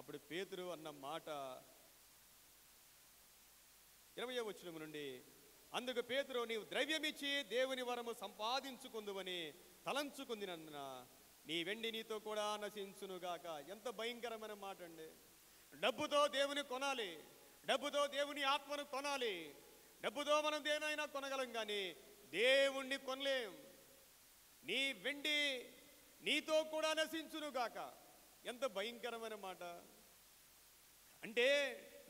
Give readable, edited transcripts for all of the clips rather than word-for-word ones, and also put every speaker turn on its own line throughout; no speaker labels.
అప్పుడు పేతురు అన్న మాట 20వ వచనం నుండి, అందుకు పేతురు, నీవు ద్రవ్యమిచ్చి దేవుని వరము సంపాదించుకుందువని తలంచుకుందినందున నీ వెండి నీతో కూడా నశించునుగాక. ఎంత భయంకరమైన మాట అండి. డబ్బుతో దేవుని కొనాలి, డబ్బుతో దేవుని ఆత్మను కొనాలి, డబ్బుతో మనం దేనైనా కొనగలం, కానీ దేవుణ్ణి కొనలేం. నీ వెండి నీతో కూడా నశించునుగాక. ఎంత భయంకరమైన మాట. అంటే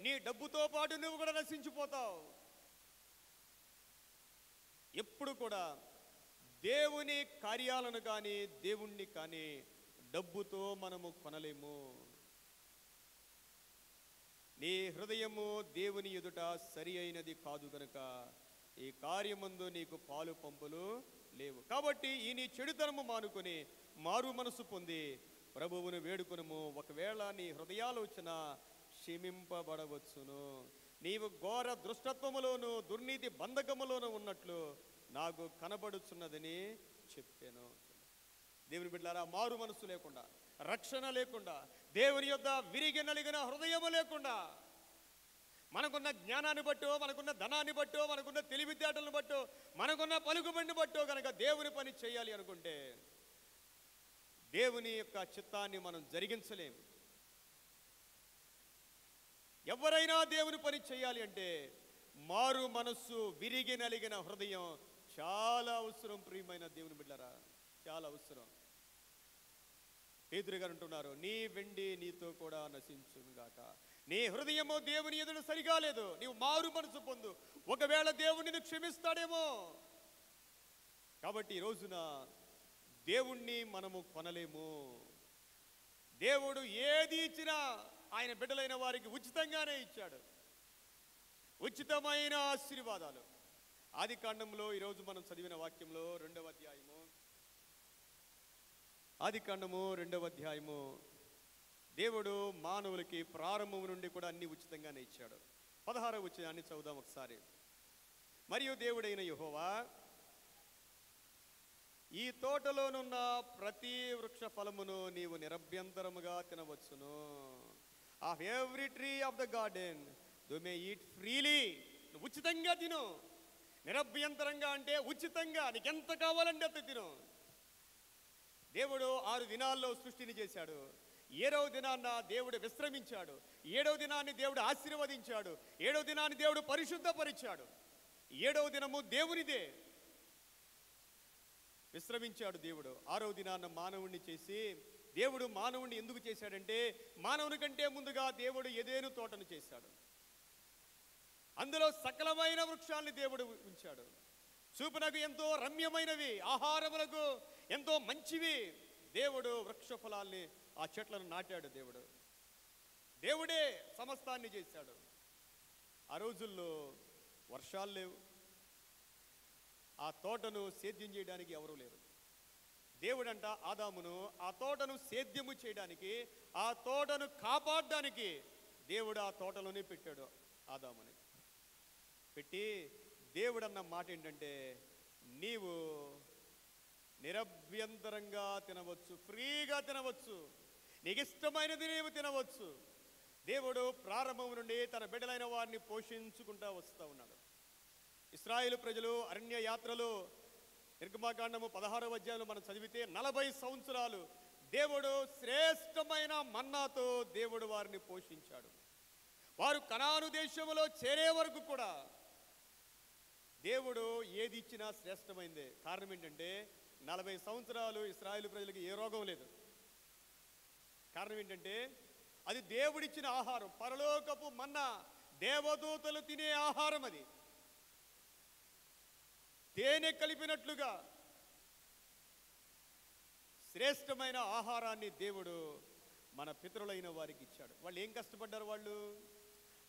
నీ డబ్బుతో పాటు నువ్వు కూడా నశించిపోతావు. ఎప్పుడు కూడా దేవుని కార్యాలను కానీ దేవుణ్ణి కానీ డబ్బుతో మనము కొనలేము. నీ హృదయము దేవుని ఎదుట సరి అయినది కాదు గనుక ఈ కార్యమందు నీకు పాలు పంపులు లేవు. కాబట్టి ఈ నీ చెడుతనము మానుకొని మారు మనసు పొంది ప్రభువును వేడుకొనుము. ఒకవేళ నీ హృదయాలోచన క్షమింపబడవచ్చును. నీవు ఘోర దృష్టత్వములోను దుర్నీతి బంధకములోను ఉన్నట్లు నాకు కనబడుచున్నదని చెప్పాను. దేవుని బిడ్డలారా, మారు మనసు లేకుండా, రక్షణ లేకుండా, దేవుని యొద్ద విరిగి నలిగిన హృదయము లేకుండా, మనకున్న జ్ఞానాన్ని బట్టో, మనకున్న ధనాన్ని బట్టో, మనకున్న తెలివితేటలను బట్టో, మనకున్న పలుకుబడిని బట్టో కనుక దేవుని పని చేయాలి అనుకుంటే దేవుని యొక్క చిత్తాన్ని మనం జరిగించలేము. ఎవరైనా దేవుని పని చేయాలి అంటే మారు మనస్సు, విరిగి నలిగిన హృదయం చాలా అవసరం. ప్రియమైన దేవుని బిడ్డలారా, చాలా అవసరం. పేతురు గారు అంటున్నారు, నీ వెండి నీతో కూడా నశించుగాక. నీ హృదయము దేవుని ఎదుట సరిగా లేదు. నీవు మారు మనసు పొందు. ఒకవేళ దేవుడిని క్షమిస్తాడేమో. కాబట్టి ఈ రోజున దేవుణ్ణి మనము కొనలేము. దేవుడు ఏది ఇచ్చినా ఆయన బిడ్డలైన వారికి ఉచితంగానే ఇచ్చాడు. ఉచితమైన ఆశీర్వాదాలు. ఆదికాండంలో ఈరోజు మనం చదివిన వాక్యంలో 2వ అధ్యాయము, ఆదికాండము 2వ అధ్యాయము, దేవుడు మానవులకి ప్రారంభం నుండి కూడా అన్ని ఉచితంగానే ఇచ్చాడు. 16వ వచనాన్ని చదువుదాం ఒకసారి. మరియు దేవుడైన యెహోవా, ఈ తోటలోనున్న ప్రతి వృక్ష ఫలమును నీవు నిరభ్యంతరముగా తినవచ్చును. Of every tree of the garden you may eat freely. ఉచితంగా తిను. నిరభ్యంతరంగా అంటే ఉచితంగా, నీకు ఎంత కావాలంటే అంత తిను. దేవుడు 6 దినాల్లో సృష్టిని చేశాడు. 7వ దినాన్న దేవుడు విశ్రమించాడు. 7వ దినాన్ని దేవుడు ఆశీర్వదించాడు. 7వ దినాన్ని దేవుడు పరిశుద్ధపరిచాడు. 7వ దినము దేవునిదే. విశ్రమించాడు దేవుడు. 6వ దినాన్న మానవుణ్ణి చేసి, దేవుడు మానవుణ్ణి ఎందుకు చేశాడంటే మానవుని కంటే ముందుగా దేవుడు ఎదేను తోటను చేశాడు. అందులో సకలమైన వృక్షాలని దేవుడు ఉంచాడు. చూపునకు ఎంతో రమ్యమైనవి, ఆహారములకు ఎంతో మంచివి. దేవుడు వృక్ష ఫలాల్ని, ఆ చెట్లను నాటాడు. దేవుడే సమస్తాన్ని చేశాడు. ఆ రోజుల్లో వర్షాలు లేవు. ఆ తోటను సేద్యం చేయడానికి ఎవరూ లేరు. దేవుడంట ఆదామును ఆ తోటను సేద్యము చేయడానికి, ఆ తోటను కాపాడడానికి దేవుడు ఆ తోటలోనే పెట్టాడు. ఆదాముని పెట్టి దేవుడన్న మాట ఏంటంటే, నీవు నిరభ్యంతరంగా తినవచ్చు, ఫ్రీగా తినవచ్చు, నీకు ఇష్టమైనది నీవు తినవచ్చు. దేవుడు ప్రారంభం నుండి తన బిడ్డలైన వారిని పోషించుకుంటూ వస్తూ ఉన్నాడు. ఇశ్రాయేలు ప్రజలు అరణ్య యాత్రలో నిర్గమకాండము 16వ అధ్యాయంలో మనం చదివితే 40 సంవత్సరాలు దేవుడు శ్రేష్టమైన మన్నాతో దేవుడు వారిని పోషించాడు. వారు కనాను దేశములో చేరే వరకు కూడా దేవుడు ఏది ఇచ్చినా శ్రేష్టమైందే. కారణం ఏంటంటే 40 సంవత్సరాలు ఇశ్రాయేలు ప్రజలకు ఏ రోగం లేదు. కారణం ఏంటంటే అది దేవుడిచ్చిన ఆహారం, పరలోకపు మన్నా, దేవదూతలు తినే ఆహారం. అది తేనె కలిపినట్లుగా శ్రేష్టమైన ఆహారాన్ని దేవుడు మన పితరులైన వారికి ఇచ్చాడు. వాళ్ళు ఏం కష్టపడ్డారు? వాళ్ళు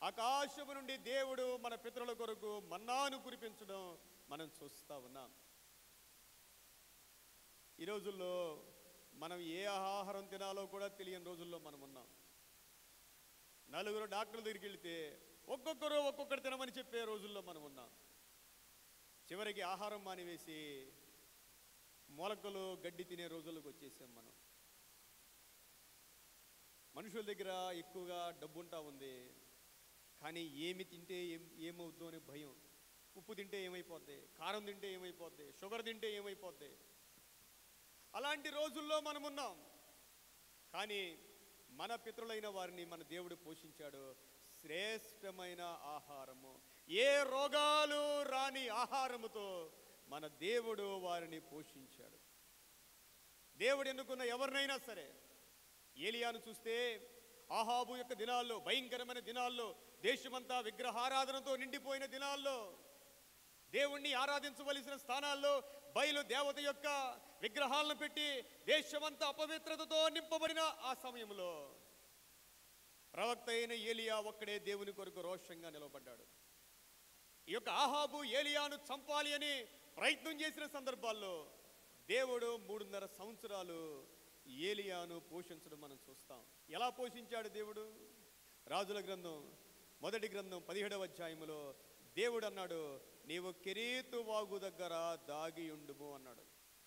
ఆకాశము నుండి దేవుడు మన పితరుల కొరకు మన్నాను కురిపించడం మనం చూస్తూ ఉన్నాం. ఈ రోజుల్లో మనం ఏ ఆహారం తినాలో కూడా తెలియని రోజుల్లో మనం ఉన్నాం. నలుగురు డాక్టర్ల దగ్గరికి వెళితే ఒక్కొక్కరు ఒక్కొక్కటి తినమని చెప్పే రోజుల్లో మనం ఉన్నాం. చివరికి ఆహారం మానివేసి మొలకలు గడ్డి తినే రోజులకు వచ్చేసాం. మనుషుల దగ్గర ఎక్కువగా డబ్బు ఉంటా ఉంది, కానీ ఏమి తింటే ఏమవుద్దో అనే భయం. ఉప్పు తింటే ఏమైపోద్ది, కారం తింటే ఏమైపోద్ది, షుగర్ తింటే ఏమైపోద్ది. అలాంటి రోజుల్లో మనం ఉన్నాం. కానీ మన పితరులైన వారిని మన దేవుడు పోషించాడు శ్రేష్టమైన ఆహారము, ఏ రోగాలు రాని ఆహారముతో మన దేవుడు వారిని పోషించాడు. దేవుడు ఎన్నుకున్న ఎవరినైనా సరే, ఏలియాను చూస్తే ఆహాబు యొక్క దినాల్లో, భయంకరమైన దినాల్లో, దేశమంతా విగ్రహారాధనతో నిండిపోయిన దినాల్లో, దేవుణ్ణి ఆరాధించవలసిన స్థానాల్లో బయలు దేవత యొక్క విగ్రహాలను పెట్టి దేశమంతా అపవిత్రతతో నింపబడిన ఆ సమయంలో ప్రవక్త అయిన ఏలియా ఒక్కడే దేవుని కొరకు రోషంగా నిలబడ్డాడు. ఈ యొక్క ఆహాబు ఏలియాను చంపాలి అని ప్రయత్నం చేసిన సందర్భాల్లో దేవుడు 3.5 సంవత్సరాలు ఏలియాను పోషించడం మనం చూస్తాం. ఎలా పోషించాడు దేవుడు? రాజుల గ్రంథం మొదటి గ్రంథం 17వ అధ్యాయములో దేవుడు అన్నాడు, నీవు కెరీతు వాగు దగ్గర దాగి ఉండుము అన్నాడు.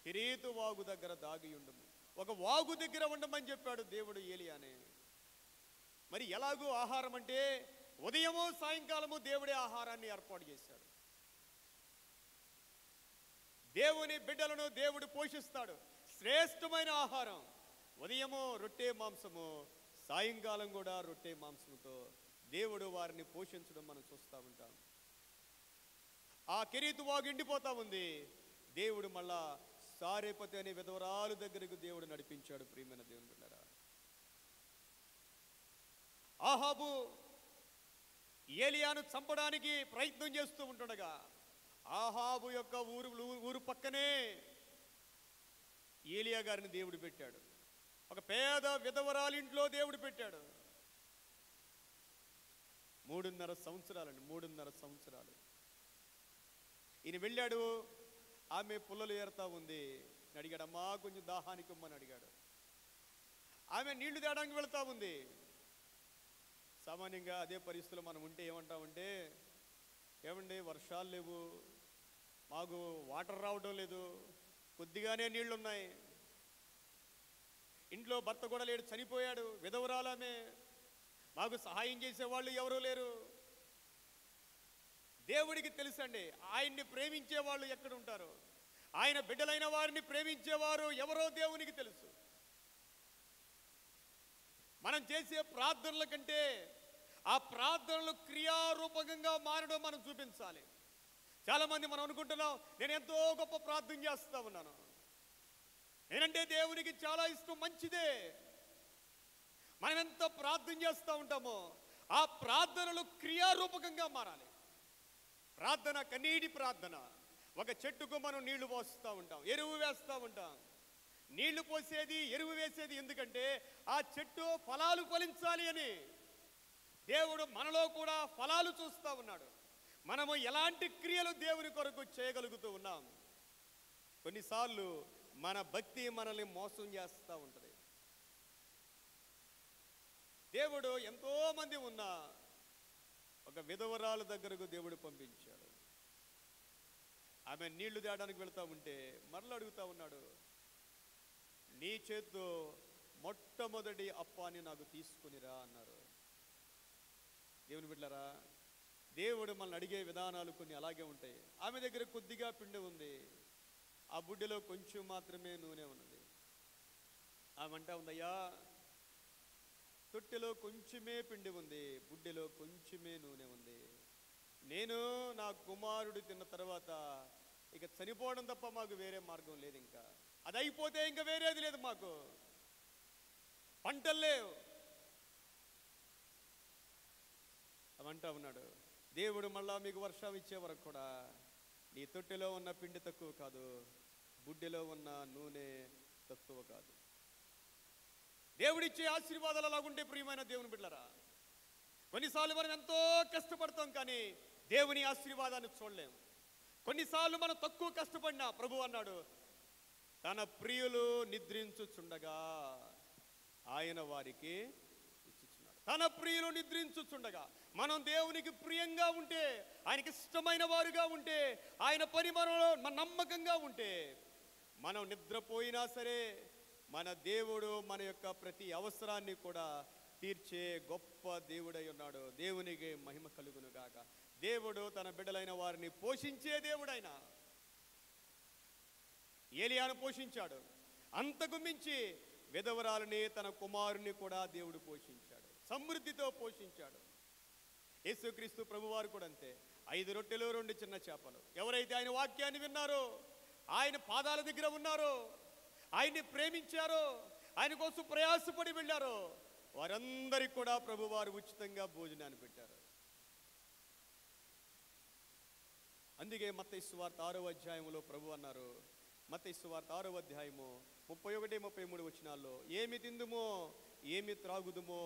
కెరీతు వాగు దగ్గర దాగి ఉండుము, ఒక వాగు దగ్గర ఉండమని చెప్పాడు దేవుడు ఏలియానే. మరి ఎలాగూ ఆహారం అంటే ఉదయము సాయంకాలము దేవుడే ఆహారాన్ని ఏర్పాటు చేశాడు. దేవుని బిడ్డలను దేవుడు పోషిస్తాడు. శ్రేష్టమైన ఆహారం ఉదయము రొట్టె మాంసము, సాయంకాలం కూడా రొట్టె మాంసముతో దేవుడు వారిని పోషించడం మనం చూస్తూ ఉంటాం. ఆ కెరీతు వాగు ఎండిపోతా ఉంది. దేవుడు మళ్ళా సారేపతి అనే విధవరాలు దగ్గరకు దేవుడు నడిపించాడు. ప్రియమైన దేవుని బిడ్డలారా, ఆహాబు ఏలియాను చంపడానికి ప్రయత్నం చేస్తూ ఉంటుండగా ఆహాబు యొక్క ఊరు పక్కనే ఏలియా గారిని దేవుడు పెట్టాడు. ఒక పేద విధవరాలింట్లో దేవుడు పెట్టాడు. 3.5 సంవత్సరాలండి, 3.5 సంవత్సరాలు. ఈయన వెళ్ళాడు, ఆమె పుల్లలు ఏరుతా ఉంది. అడిగాడు, అమ్మా కొంచెం దాహానికి ఇమ్మని అడిగాడు. ఆమె నీళ్లు తేడానికి వెళ్తా ఉంది. సామాన్యంగా అదే పరిస్థితుల్లో మనం ఉంటే ఏమంటామంటే, ఏమండి వర్షాలు లేవు, మాకు వాటర్ రావడం లేదు, కొద్దిగానే నీళ్లు ఉన్నాయి, ఇంట్లో భర్త కూడా లేడు, చనిపోయాడు, విధవరాలమే, మాకు సహాయం చేసేవాళ్ళు ఎవరూ లేరు. దేవుడికి తెలుసండి ఆయన్ని ప్రేమించే వాళ్ళు ఎక్కడ ఉంటారో, ఆయన బిడ్డలైన వారిని ప్రేమించేవారు ఎవరో దేవునికి తెలుసు. మనం చేసే ప్రార్థనల కంటే ఆ ప్రార్థనలు క్రియారూపకంగా మారడం మనం చూపించాలి. చాలా మంది మనం అనుకుంటున్నాం, నేను ఎంతో గొప్ప ప్రార్థన చేస్తా ఉన్నాను, నేనంటే దేవునికి చాలా ఇష్టం, మంచిదే. మనం ఎంత ప్రార్థన చేస్తూ ఉంటామో ఆ ప్రార్థనలు క్రియారూపకంగా మారాలి. ప్రార్థన కన్నీటి ప్రార్థన. ఒక చెట్టుకు మనం నీళ్లు పోస్తూ ఉంటాం, ఎరువు వేస్తూ ఉంటాం. నీళ్లు పోసేది, ఎరువు వేసేది ఎందుకంటే ఆ చెట్టు ఫలాలు ఫలించాలి అని. దేవుడు మనలో కూడా ఫలాలు చూస్తూ ఉన్నాడు. మనము ఎలాంటి క్రియలు దేవుని కొరకు చేయగలుగుతూ ఉన్నాం. కొన్నిసార్లు మన భక్తి మనల్ని మోసం చేస్తూ ఉంటుంది. దేవుడు ఎంతో మంది ఉన్న ఒక విధవరాలు దగ్గరకు దేవుడు పంపించాడు. ఆమె నీళ్లు తేడానికి వెళ్తా ఉంటే మరలా అడుగుతా ఉన్నాడు, నీ చేత్తో మొట్టమొదటి అప్పాన్ని నాకు తీసుకునిరా అన్నారు. దేవుని బిడ్డలారా, దేవుడు మనల్ని అడిగే విధానాలు కొన్ని అలాగే ఉంటాయి. ఆమె దగ్గర కొద్దిగా పిండి ఉంది, ఆ బుడ్డిలో కొంచెం మాత్రమే నూనె ఉన్నది. ఆమె అంటా ఉందయ్యా, తొట్టెలో కొంచెమే పిండి ఉంది, బుడ్డిలో కొంచెమే నూనె ఉంది. నేను నా కుమారుడు తిన్న తర్వాత ఇక చనిపోవడం తప్ప మాకు వేరే మార్గం లేదు, ఇంకా అది అయిపోతే ఇంకా వేరేది లేదు, మాకు పంటలు లేవు అవంటా ఉన్నాడు. దేవుడు మళ్ళా మీకు వర్షం ఇచ్చే వరకు కూడా నీ తొట్టెలో ఉన్న పిండి తక్కువ కాదు, బుడ్డిలో ఉన్న నూనె తక్కువ కాదు. దేవుడిచ్చే ఆశీర్వాదాలు అలాగుంటే ప్రియమైన దేవుని బిడ్డలారా, కొన్నిసార్లు మనం ఎంతో కష్టపడతాం కానీ దేవుని ఆశీర్వాదాన్ని చూడలేము. కొన్నిసార్లు మనం తక్కువ కష్టపడినా ప్రభు అన్నాడు, తన ప్రియులు నిద్రించుచుండగా ఆయన వారికి ఇచ్చుచున్నాడు. తన ప్రియులు నిద్రించుచుండగా మనం దేవునికి ప్రియంగా ఉంటే, ఆయనకి ఇష్టమైన వారుగా ఉంటే, ఆయన పని మనలో నమ్మకంగా ఉంటే, మనం నిద్రపోయినా సరే మన దేవుడు మన యొక్క ప్రతి అవసరాన్ని కూడా తీర్చే గొప్ప దేవుడై ఉన్నాడు. దేవునికి మహిమ కలుగును గాక. దేవుడు తన బిడ్డలైన వారిని పోషించే దేవుడైన ఏలియాను పోషించాడు. అంతకు మించి విధవరాలని తన కుమారుని కూడా దేవుడు పోషించాడు, సమృద్ధితో పోషించాడు. యేసుక్రీస్తు ప్రభువారు కూడా అంతే. 5 రొట్టెలు 2 చిన్న చేపలు. ఎవరైతే ఆయన వాక్యాన్ని విన్నారో, ఆయన పాదాల దగ్గర ఉన్నారో, ఆయన్ని ప్రేమించారో, ఆయన కోసం ప్రయాసపడి వెళ్ళారో, వారందరికీ కూడా ప్రభువారు ఉచితంగా భోజనాన్ని పెట్టారు. అందుకే మత్తయి సువార్త 6వ అధ్యాయంలో ప్రభు అన్నారు, మత్తయి సువార్త 6వ అధ్యాయము 31, 33 వచనాల్లో, ఏమి తిందుమో, ఏమి త్రాగుదుమో,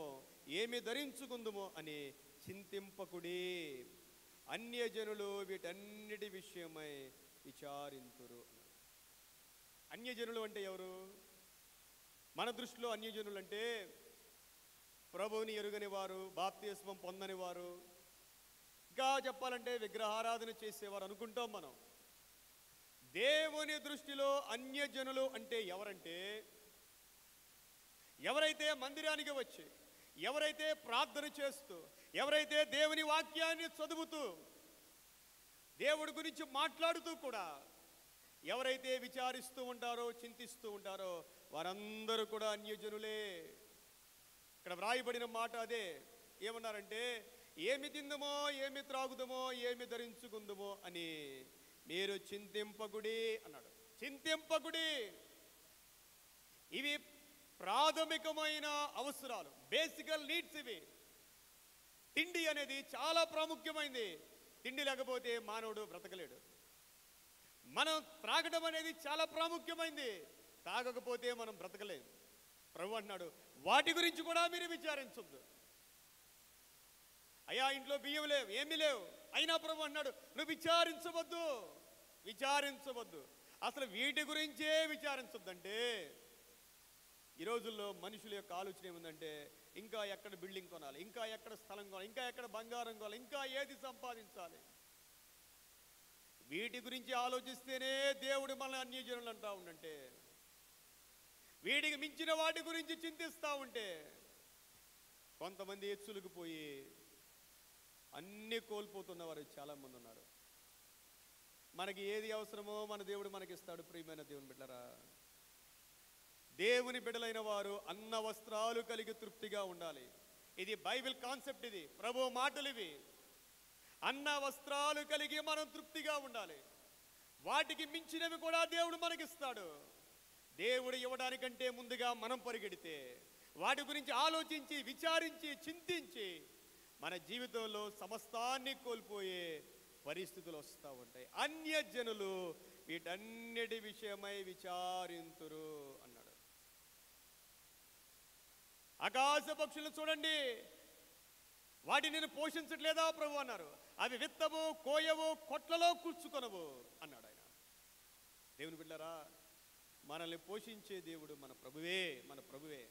ఏమి ధరించుకుందుమో అని చింతింపకుడి, అన్యజనులు వీటన్నిటి విషయమై విచారింతురు. అన్యజనులు అంటే ఎవరు? మన దృష్టిలో అన్యజనులు అంటే ప్రభువుని ఎరుగని వారు, బాప్తిస్మం పొందని వారు, ఇంకా చెప్పాలంటే విగ్రహారాధన చేసేవారు అనుకుంటాం మనం. దేవుని దృష్టిలో అన్యజనులు అంటే ఎవరంటే, ఎవరైతే మందిరానికి వచ్చి, ఎవరైతే ప్రార్థన చేస్తూ, ఎవరైతే దేవుని వాక్యాన్ని చదువుతూ, దేవుడి గురించి మాట్లాడుతూ కూడా ఎవరైతే విచారిస్తూ ఉంటారో, చింతిస్తూ ఉంటారో, వారందరూ కూడా అన్యజనులే. ఇక్కడ వ్రాయబడిన మాట అదే. ఏమన్నారంటే, ఏమి తిందుమో, ఏమి త్రాగుదమో, ఏమి ధరించుకుందుమో అని మీరు చింతింపకుడి అన్నాడు. చింతింపకుడి. ఇవి ప్రాథమికమైన అవసరాలు, బేసికల్ నీడ్స్. ఇవి తిండి అనేది చాలా ప్రాముఖ్యమైనది. తిండి లేకపోతే మానవుడు బ్రతకలేడు. మనం త్రాగడం అనేది చాలా ప్రాముఖ్యమైనది. తాగకపోతే మనం బ్రతకలేము. ప్రభు అంటున్నాడు, వాటి గురించి కూడా మీరు విచారించొద్దు. అయ్యా ఇంట్లో బియ్యం లేవు, ఏమీ లేవు, అయినా ప్రభు అన్నాడు, నువ్వు విచారించవద్దు, విచారించవద్దు. అసలు వీటి గురించే విచారించొద్దంటే, ఈ రోజుల్లో మనుషుల యొక్క ఆలోచన ఏముందంటే, ఇంకా ఎక్కడ బిల్డింగ్ కొనాలి, ఇంకా ఎక్కడ స్థలం కొనాలి, ఇంకా ఎక్కడ బంగారం కొనాలి, ఇంకా ఏది సంపాదించాలి. వీటి గురించి ఆలోచిస్తేనే దేవుడు మన అన్యజనులు అంటా ఉండంటే, వీటికి మించిన వాటి గురించి చింతిస్తూ ఉంటే కొంతమంది ఎచ్చులకు పోయి అన్నీ కోల్పోతున్న వారు చాలామంది ఉన్నారు. మనకి ఏది అవసరమో మన దేవుడు మనకిస్తాడు. ప్రియమైన దేవుని బిడ్డలారా, దేవుని బిడ్డలైన వారు అన్న వస్త్రాలు కలిగి తృప్తిగా ఉండాలి. ఇది బైబిల్ కాన్సెప్ట్, ఇది ప్రభు మాటలు ఇవి. అన్న వస్త్రాలు కలిగి మనం తృప్తిగా ఉండాలి. వాటికి మించినవి కూడా దేవుడు మనకిస్తాడు. దేవుడు ఇవ్వడానికంటే ముందుగా మనం పరిగెడితే, వాటి గురించి ఆలోచించి, విచారించి, చింతించి మన జీవితంలో సమస్తాన్ని కోల్పోయే పరిస్థితులు వస్తూ ఉంటాయి. అన్యజనులు వీటన్నిటి విషయమై విచారింతురు అన్నాడు. ఆకాశ పక్షులను చూడండి, వాటిని నేను పోషించట్లేదా ప్రభు అన్నారు. అవి విత్తవు, కోయవు, కొట్లలో కూర్చుకొనవు అన్నాడు ఆయన. దేవుని బిడ్డలారా, మనల్ని పోషించే దేవుడు మన ప్రభువే, మన ప్రభువే.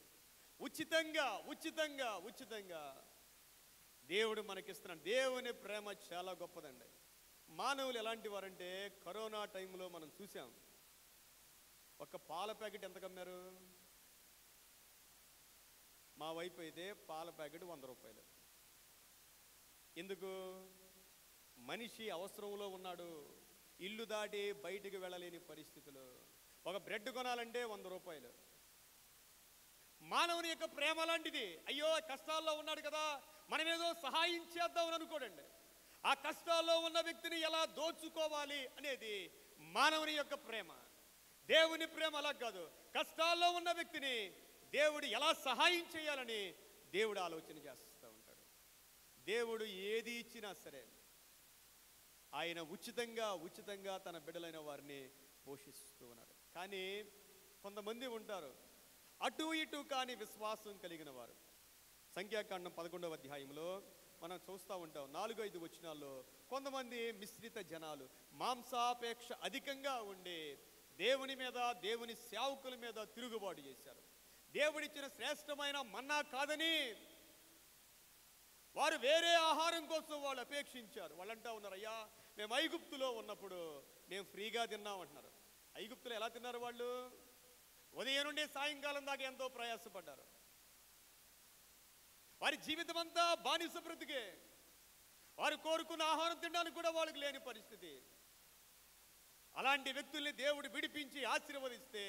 ఉచితంగా ఉచితంగా ఉచితంగా దేవుడు మనకిస్తున్నాడు. దేవుని ప్రేమ చాలా గొప్పదండి. మానవులు ఎలాంటి వారంటే, కరోనా టైంలో మనం చూసాం, ఒక పాల ప్యాకెట్ ఎంత కమ్మారు? మా వైపు అయితే పాల ప్యాకెట్ 100 రూపాయలు. ఎందుకు? మనిషి అవసరంలో ఉన్నాడు, ఇల్లు దాటి బయటికి వెళ్ళలేని పరిస్థితులు. ఒక బ్రెడ్ కొనాలంటే 100 రూపాయలు. మానవుని యొక్క ప్రేమ లాంటిది. అయ్యో కష్టాల్లో ఉన్నాడు కదా, మనం ఏదో సహాయం చేద్దామని అనుకోడండి. ఆ కష్టాల్లో ఉన్న వ్యక్తిని ఎలా దోచుకోవాలి అనేది మానవుని యొక్క ప్రేమ. దేవుని ప్రేమ అలా కాదు. కష్టాల్లో ఉన్న వ్యక్తిని దేవుడు ఎలా సహాయం చేయాలని దేవుడు ఆలోచన చేస్తూ ఉంటాడు. దేవుడు ఏది ఇచ్చినా సరే ఆయన ఉచితంగా ఉచితంగా తన బిడ్డలైన వారిని పోషిస్తూ ఉన్నాడు. కానీ కొంతమంది ఉంటారు అటు ఇటు కాని విశ్వాసం కలిగిన వారు. సంఖ్యాకాండం 11వ అధ్యాయంలో మనం చూస్తూ ఉంటాం. 4-5 వచనాల్లో కొంతమంది మిశ్రిత జనాలు మాంసాపేక్ష అధికంగా ఉండి దేవుని మీద, దేవుని సేవకుల మీద తిరుగుబాటు చేశారు. దేవుడిచ్చిన శ్రేష్టమైన మన్నా కాదని వారు వేరే ఆహారం కోసం వాళ్ళు అపేక్షించారు. వాళ్ళంటా ఉన్నారు, అయ్యా మేము ఐగుప్తులో ఉన్నప్పుడు మేము ఫ్రీగా తిన్నామంటున్నారు. ఐగుప్తులో ఎలా తిన్నారు? వాళ్ళు ఉదయం నుండి సాయంకాలం దాకా ఎంతో ప్రయాసపడ్డారు. వారి జీవితం అంతా బానిస బ్రతికే. వారు కోరుకున్న ఆహారం తినడానికి కూడా వాళ్ళకి లేని పరిస్థితి. అలాంటి వ్యక్తుల్ని దేవుడు విడిపించి ఆశీర్వదిస్తే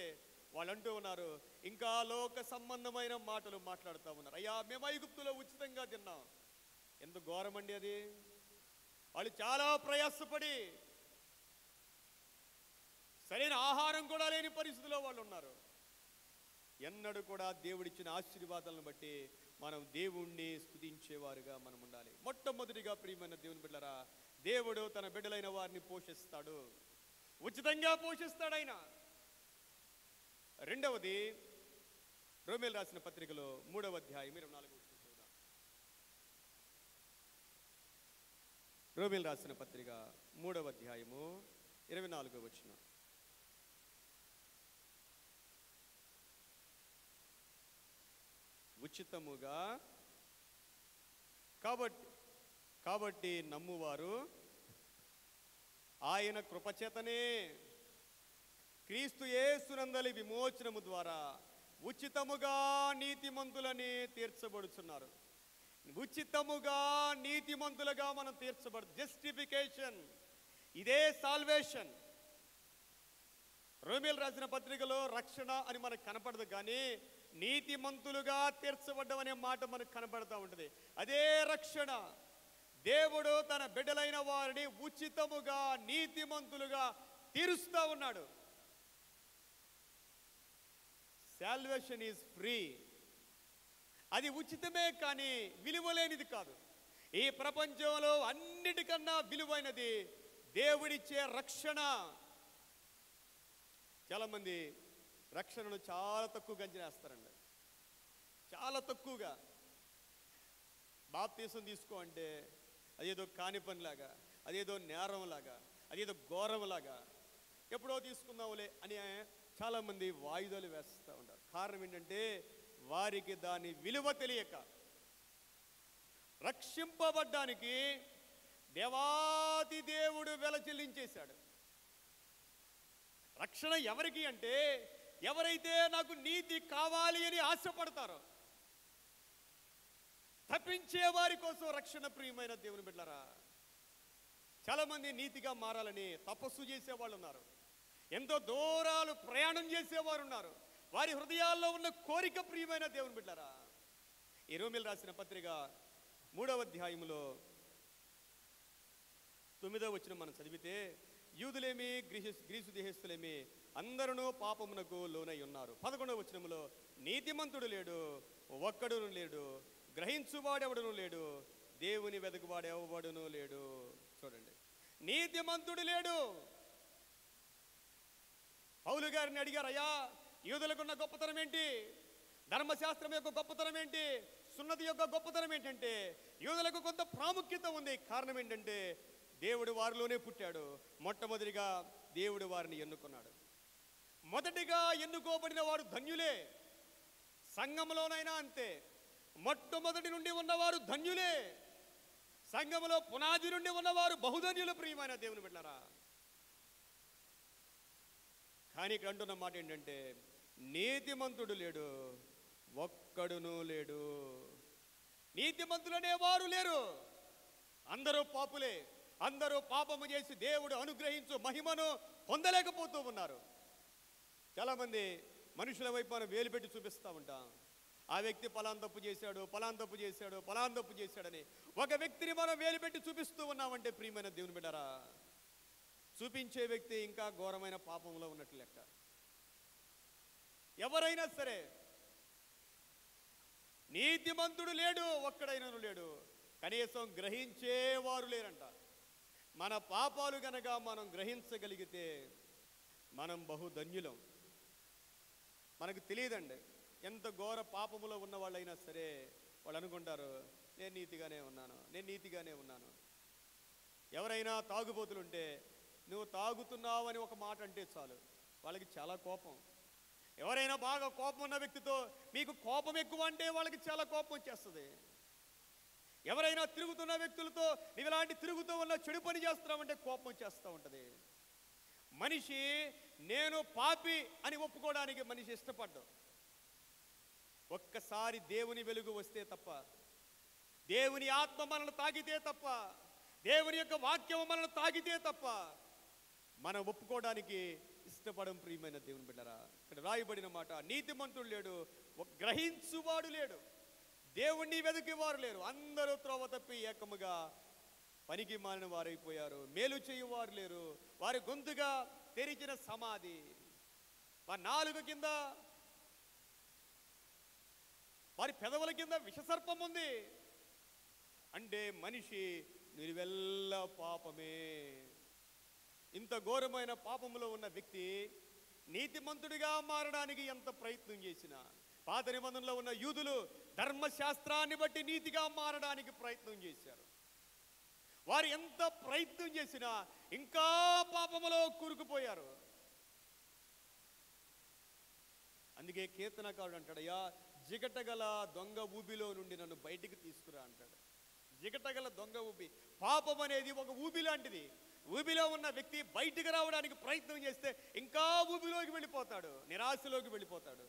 వాళ్ళు అంటూ ఉన్నారు, ఇంకా లోక సంబంధమైన మాటలు మాట్లాడుతూ ఉన్నారు. అయ్యా, మేము ఐగుప్తులో ఉచితంగా తిన్నాం. ఎంత ఘోరమండి అది. వాళ్ళు చాలా ప్రయాసపడి సరైన ఆహారం కూడా లేని పరిస్థితిలో వాళ్ళు ఉన్నారు. ఎన్నడూ కూడా దేవుడిచ్చిన ఆశీర్వాదాలను బట్టి మనం దేవుణ్ణి స్తుతించేవారుగా మనం ఉండాలి. మొట్టమొదటిగా ప్రియమైన దేవుని బిడ్డలారా, దేవుడు తన బిడ్డలైన వారిని పోషిస్తాడు, ఉచితంగా పోషిస్తాడు ఆయన. రెండవది, రోమీయులు రాసిన పత్రికలో 3వ అధ్యాయం 24వ వచనం చదువుదాం. రోమీయులు రాసిన పత్రిక 3వ అధ్యాయము 24వ వచనం. ఉచితముగా కాబట్టి నమ్మువారు ఆయన కృపచేతనే క్రీస్తు యేసునందలి విమోచనము ద్వారా ఉచితముగా నీతిమంతులని తీర్చబడుచున్నారు. ఉచితముగా నీతిమంతులుగా మనం తీర్చబడు. జస్టిఫికేషన్, ఇదే సాల్వేషన్. రోమీయులు రాసిన పత్రికలో రక్షణ అని మనకు కనపడదు, కానీ నీతిమంతులుగా తీర్చబడ్డం అనే మాట మనకు కనపడుతూ ఉంటుంది. అదే రక్షణ. దేవుడు తన బిడ్డలైన వారిని ఉచితముగా నీతిమంతులుగా తీరుస్తూ ఉన్నాడు. Salvation is free. అది ఉచితమే, కానీ విలువలేనిది కాదు. ఈ ప్రపంచంలో అన్నిటికన్నా విలువైనది దేవుడిచ్చే రక్షణ. చాలామంది రక్షణను చాలా తక్కువగా అంచనా వేస్తారండి. చాలా తక్కువగా. బాప్తీసం తీసుకో అంటే అదేదో కాని పనిలాగా, అదేదో నేరంలాగా, అదేదో ఘోరంలాగా, ఎప్పుడో తీసుకుందాంలే అని చాలామంది వాయిదాలు వేస్తూ ఉంటారు. కారణం ఏంటంటే వారికి దాని విలువ తెలియక. రక్షింపబడ్డానికి దేవాది దేవుడు వెల చెల్లించేశాడు. రక్షణ ఎవరికి అంటే, ఎవరైతే నాకు నీతి కావాలి అని ఆశపడతారో, తప్పించే వారి కోసం రక్షణ. ప్రియమైన దేవుని బిడ్డలారా, చాలామంది నీతిగా మారాలని తపస్సు చేసేవాళ్ళు ఉన్నారు. ఎంతో దూరాలు ప్రయాణం చేసేవారు ఉన్నారు. వారి హృదయాల్లో ఉన్న కోరిక, ప్రియమైన దేవుని బిడ్డలారా, ఈ రోమీయులు రాసిన పత్రిక 3వ అధ్యాయములో 9వ వచనం మనం చదివితే, యూదులేమి గ్రీసు దేశస్థులేమి అందరూ పాపమునకు లోనై ఉన్నారు. 11వ వచనములో, నీతిమంతుడు లేడు, ఒక్కడును లేడు, గ్రహించువాడెవడును లేడు, దేవుని వెదకువాడెవడును లేడు. చూడండి, నీతిమంతుడు లేడు. పౌలు గారిని అడిగారు, అయ్యా, యూదులకున్న గొప్పతనం ఏంటి? ధర్మశాస్త్రం యొక్క గొప్పతనం ఏంటి? సున్నతి యొక్క గొప్పతనం ఏంటంటే, యూదులకు కొంత ప్రాముఖ్యత ఉంది. కారణం ఏంటంటే దేవుడు వారిలోనే పుట్టాడు. మొట్టమొదటిగా దేవుడు వారిని ఎన్నుకున్నాడు. మొదటిగా ఎన్నుకోబడిన వారు ధన్యులే. సంఘంలోనైనా అంతే. మొట్టమొదటి నుండి ఉన్నవారు ధన్యులే. సంఘములో పునాది నుండి ఉన్నవారు బహుధన్యులు. ప్రియమైన దేవుని బిడ్డలారా, కానీ ఇక్కడ అంటున్న మాట ఏంటంటే, నీతిమంతుడు లేడు, ఒక్కడును లేడు. నీతిమంతులనే వారు లేరు. అందరూ పాపులే. అందరూ పాపము చేసి దేవుడు అనుగ్రహించు మహిమను పొందలేకపోతూ ఉన్నారు. చాలామంది మనుషుల వైపు మనం వేలు పెట్టి చూపిస్తూ ఉంటాం. ఆ వ్యక్తి పలానా తప్పు చేశాడు, పలానా తప్పు చేశాడు, పలానా తప్పు చేశాడని ఒక వ్యక్తిని మనం వేలు పెట్టి చూపిస్తూ ఉన్నామంటే, ప్రియమైన దేవుని బిడ్డలారా, చూపించే వ్యక్తి ఇంకా ఘోరమైన పాపంలో ఉన్నట్లు లెక్క. ఎవరైనా సరే, నీతిమంతుడు లేడు, ఒక్కడైనను లేడు, కనీసం గ్రహించేవారు లేరంట. మన పాపాలు గనక మనం గ్రహించగలిగితే మనం బహుధన్యులం. మనకు తెలియదండి, ఎంత ఘోర పాపములో ఉన్న వాళ్ళైనా సరే వాళ్ళు అనుకుంటారు, నేను నీతిగానే ఉన్నాను, నేను నీతిగానే ఉన్నాను. ఎవరైనా తాగుబోతులుంటే, నువ్వు తాగుతున్నావు అని ఒక మాట అంటే చాలు, వాళ్ళకి చాలా కోపం. ఎవరైనా బాగా కోపం ఉన్న వ్యక్తితో మీకు కోపం ఎక్కువ అంటే వాళ్ళకి చాలా కోపం వచ్చేస్తుంది. ఎవరైనా తిరుగుతున్న వ్యక్తులతో నువ్వు ఇలాంటి తిరుగుతూ ఉన్న చెడు పని చేస్తున్నావంటే కోపం వచ్చేస్తూ ఉంటుంది. మనిషి నేను పాపి అని ఒప్పుకోవడానికి మనిషి ఇష్టపడ్డాడు. ఒక్కసారి దేవుని వెలుగు వస్తే తప్ప దేవుని ఆత్మ మనల్ని తాకితే తప్ప, దేవుని యొక్క వాక్యం మనల్ని తాకితే తప్ప మనం ఒప్పుకోవడానికి ఇష్టపడం. ప్రియమైన దేవుని బిడ్డరా, ఇక్కడ రాయబడిన మాట, నీతిమంతుడు లేడు, గ్రహించువాడు లేడు, దేవుణ్ణి వెతికేవారు లేరు, అందరూ త్రోవ తప్పి ఏకముగా పనికి మాలిన వారైపోయారు, మేలు చేయువారు లేరు, వారి గొంతుగా తెరిచిన సమాధి, వారి నాలుక కింద, వారి పెదవుల కింద విషసర్పం ఉంది. అంటే మనిషి నిలువెల్ల పాపమే. ఇంత ఘోరమైన పాపములో ఉన్న వ్యక్తి నీతిమంతుడిగా మారడానికి ఎంత ప్రయత్నం చేసినా, పాత నిబంధనలో ఉన్న యూదులు ధర్మశాస్త్రాన్ని బట్టి నీతిగా మారడానికి ప్రయత్నం చేశారు. వారు ఎంత ప్రయత్నం చేసినా ఇంకా పాపములో కూరుకుపోయారు. అందుకే కీర్తనకారుడు అంటాడు, అయ్యా జిగటగల దొంగ ఊబిలో నుండి నన్ను బయటికి తీసుకురా అంటాడు. జిగటగల దొంగ ఊబి, పాపం అనేది ఒక ఊబి లాంటిది. ఊబిలో ఉన్న వ్యక్తి బయటికి రావడానికి ప్రయత్నం చేస్తే ఇంకా ఊబిలోకి వెళ్ళిపోతాడు, నిరాశలోకి వెళ్ళిపోతాడు.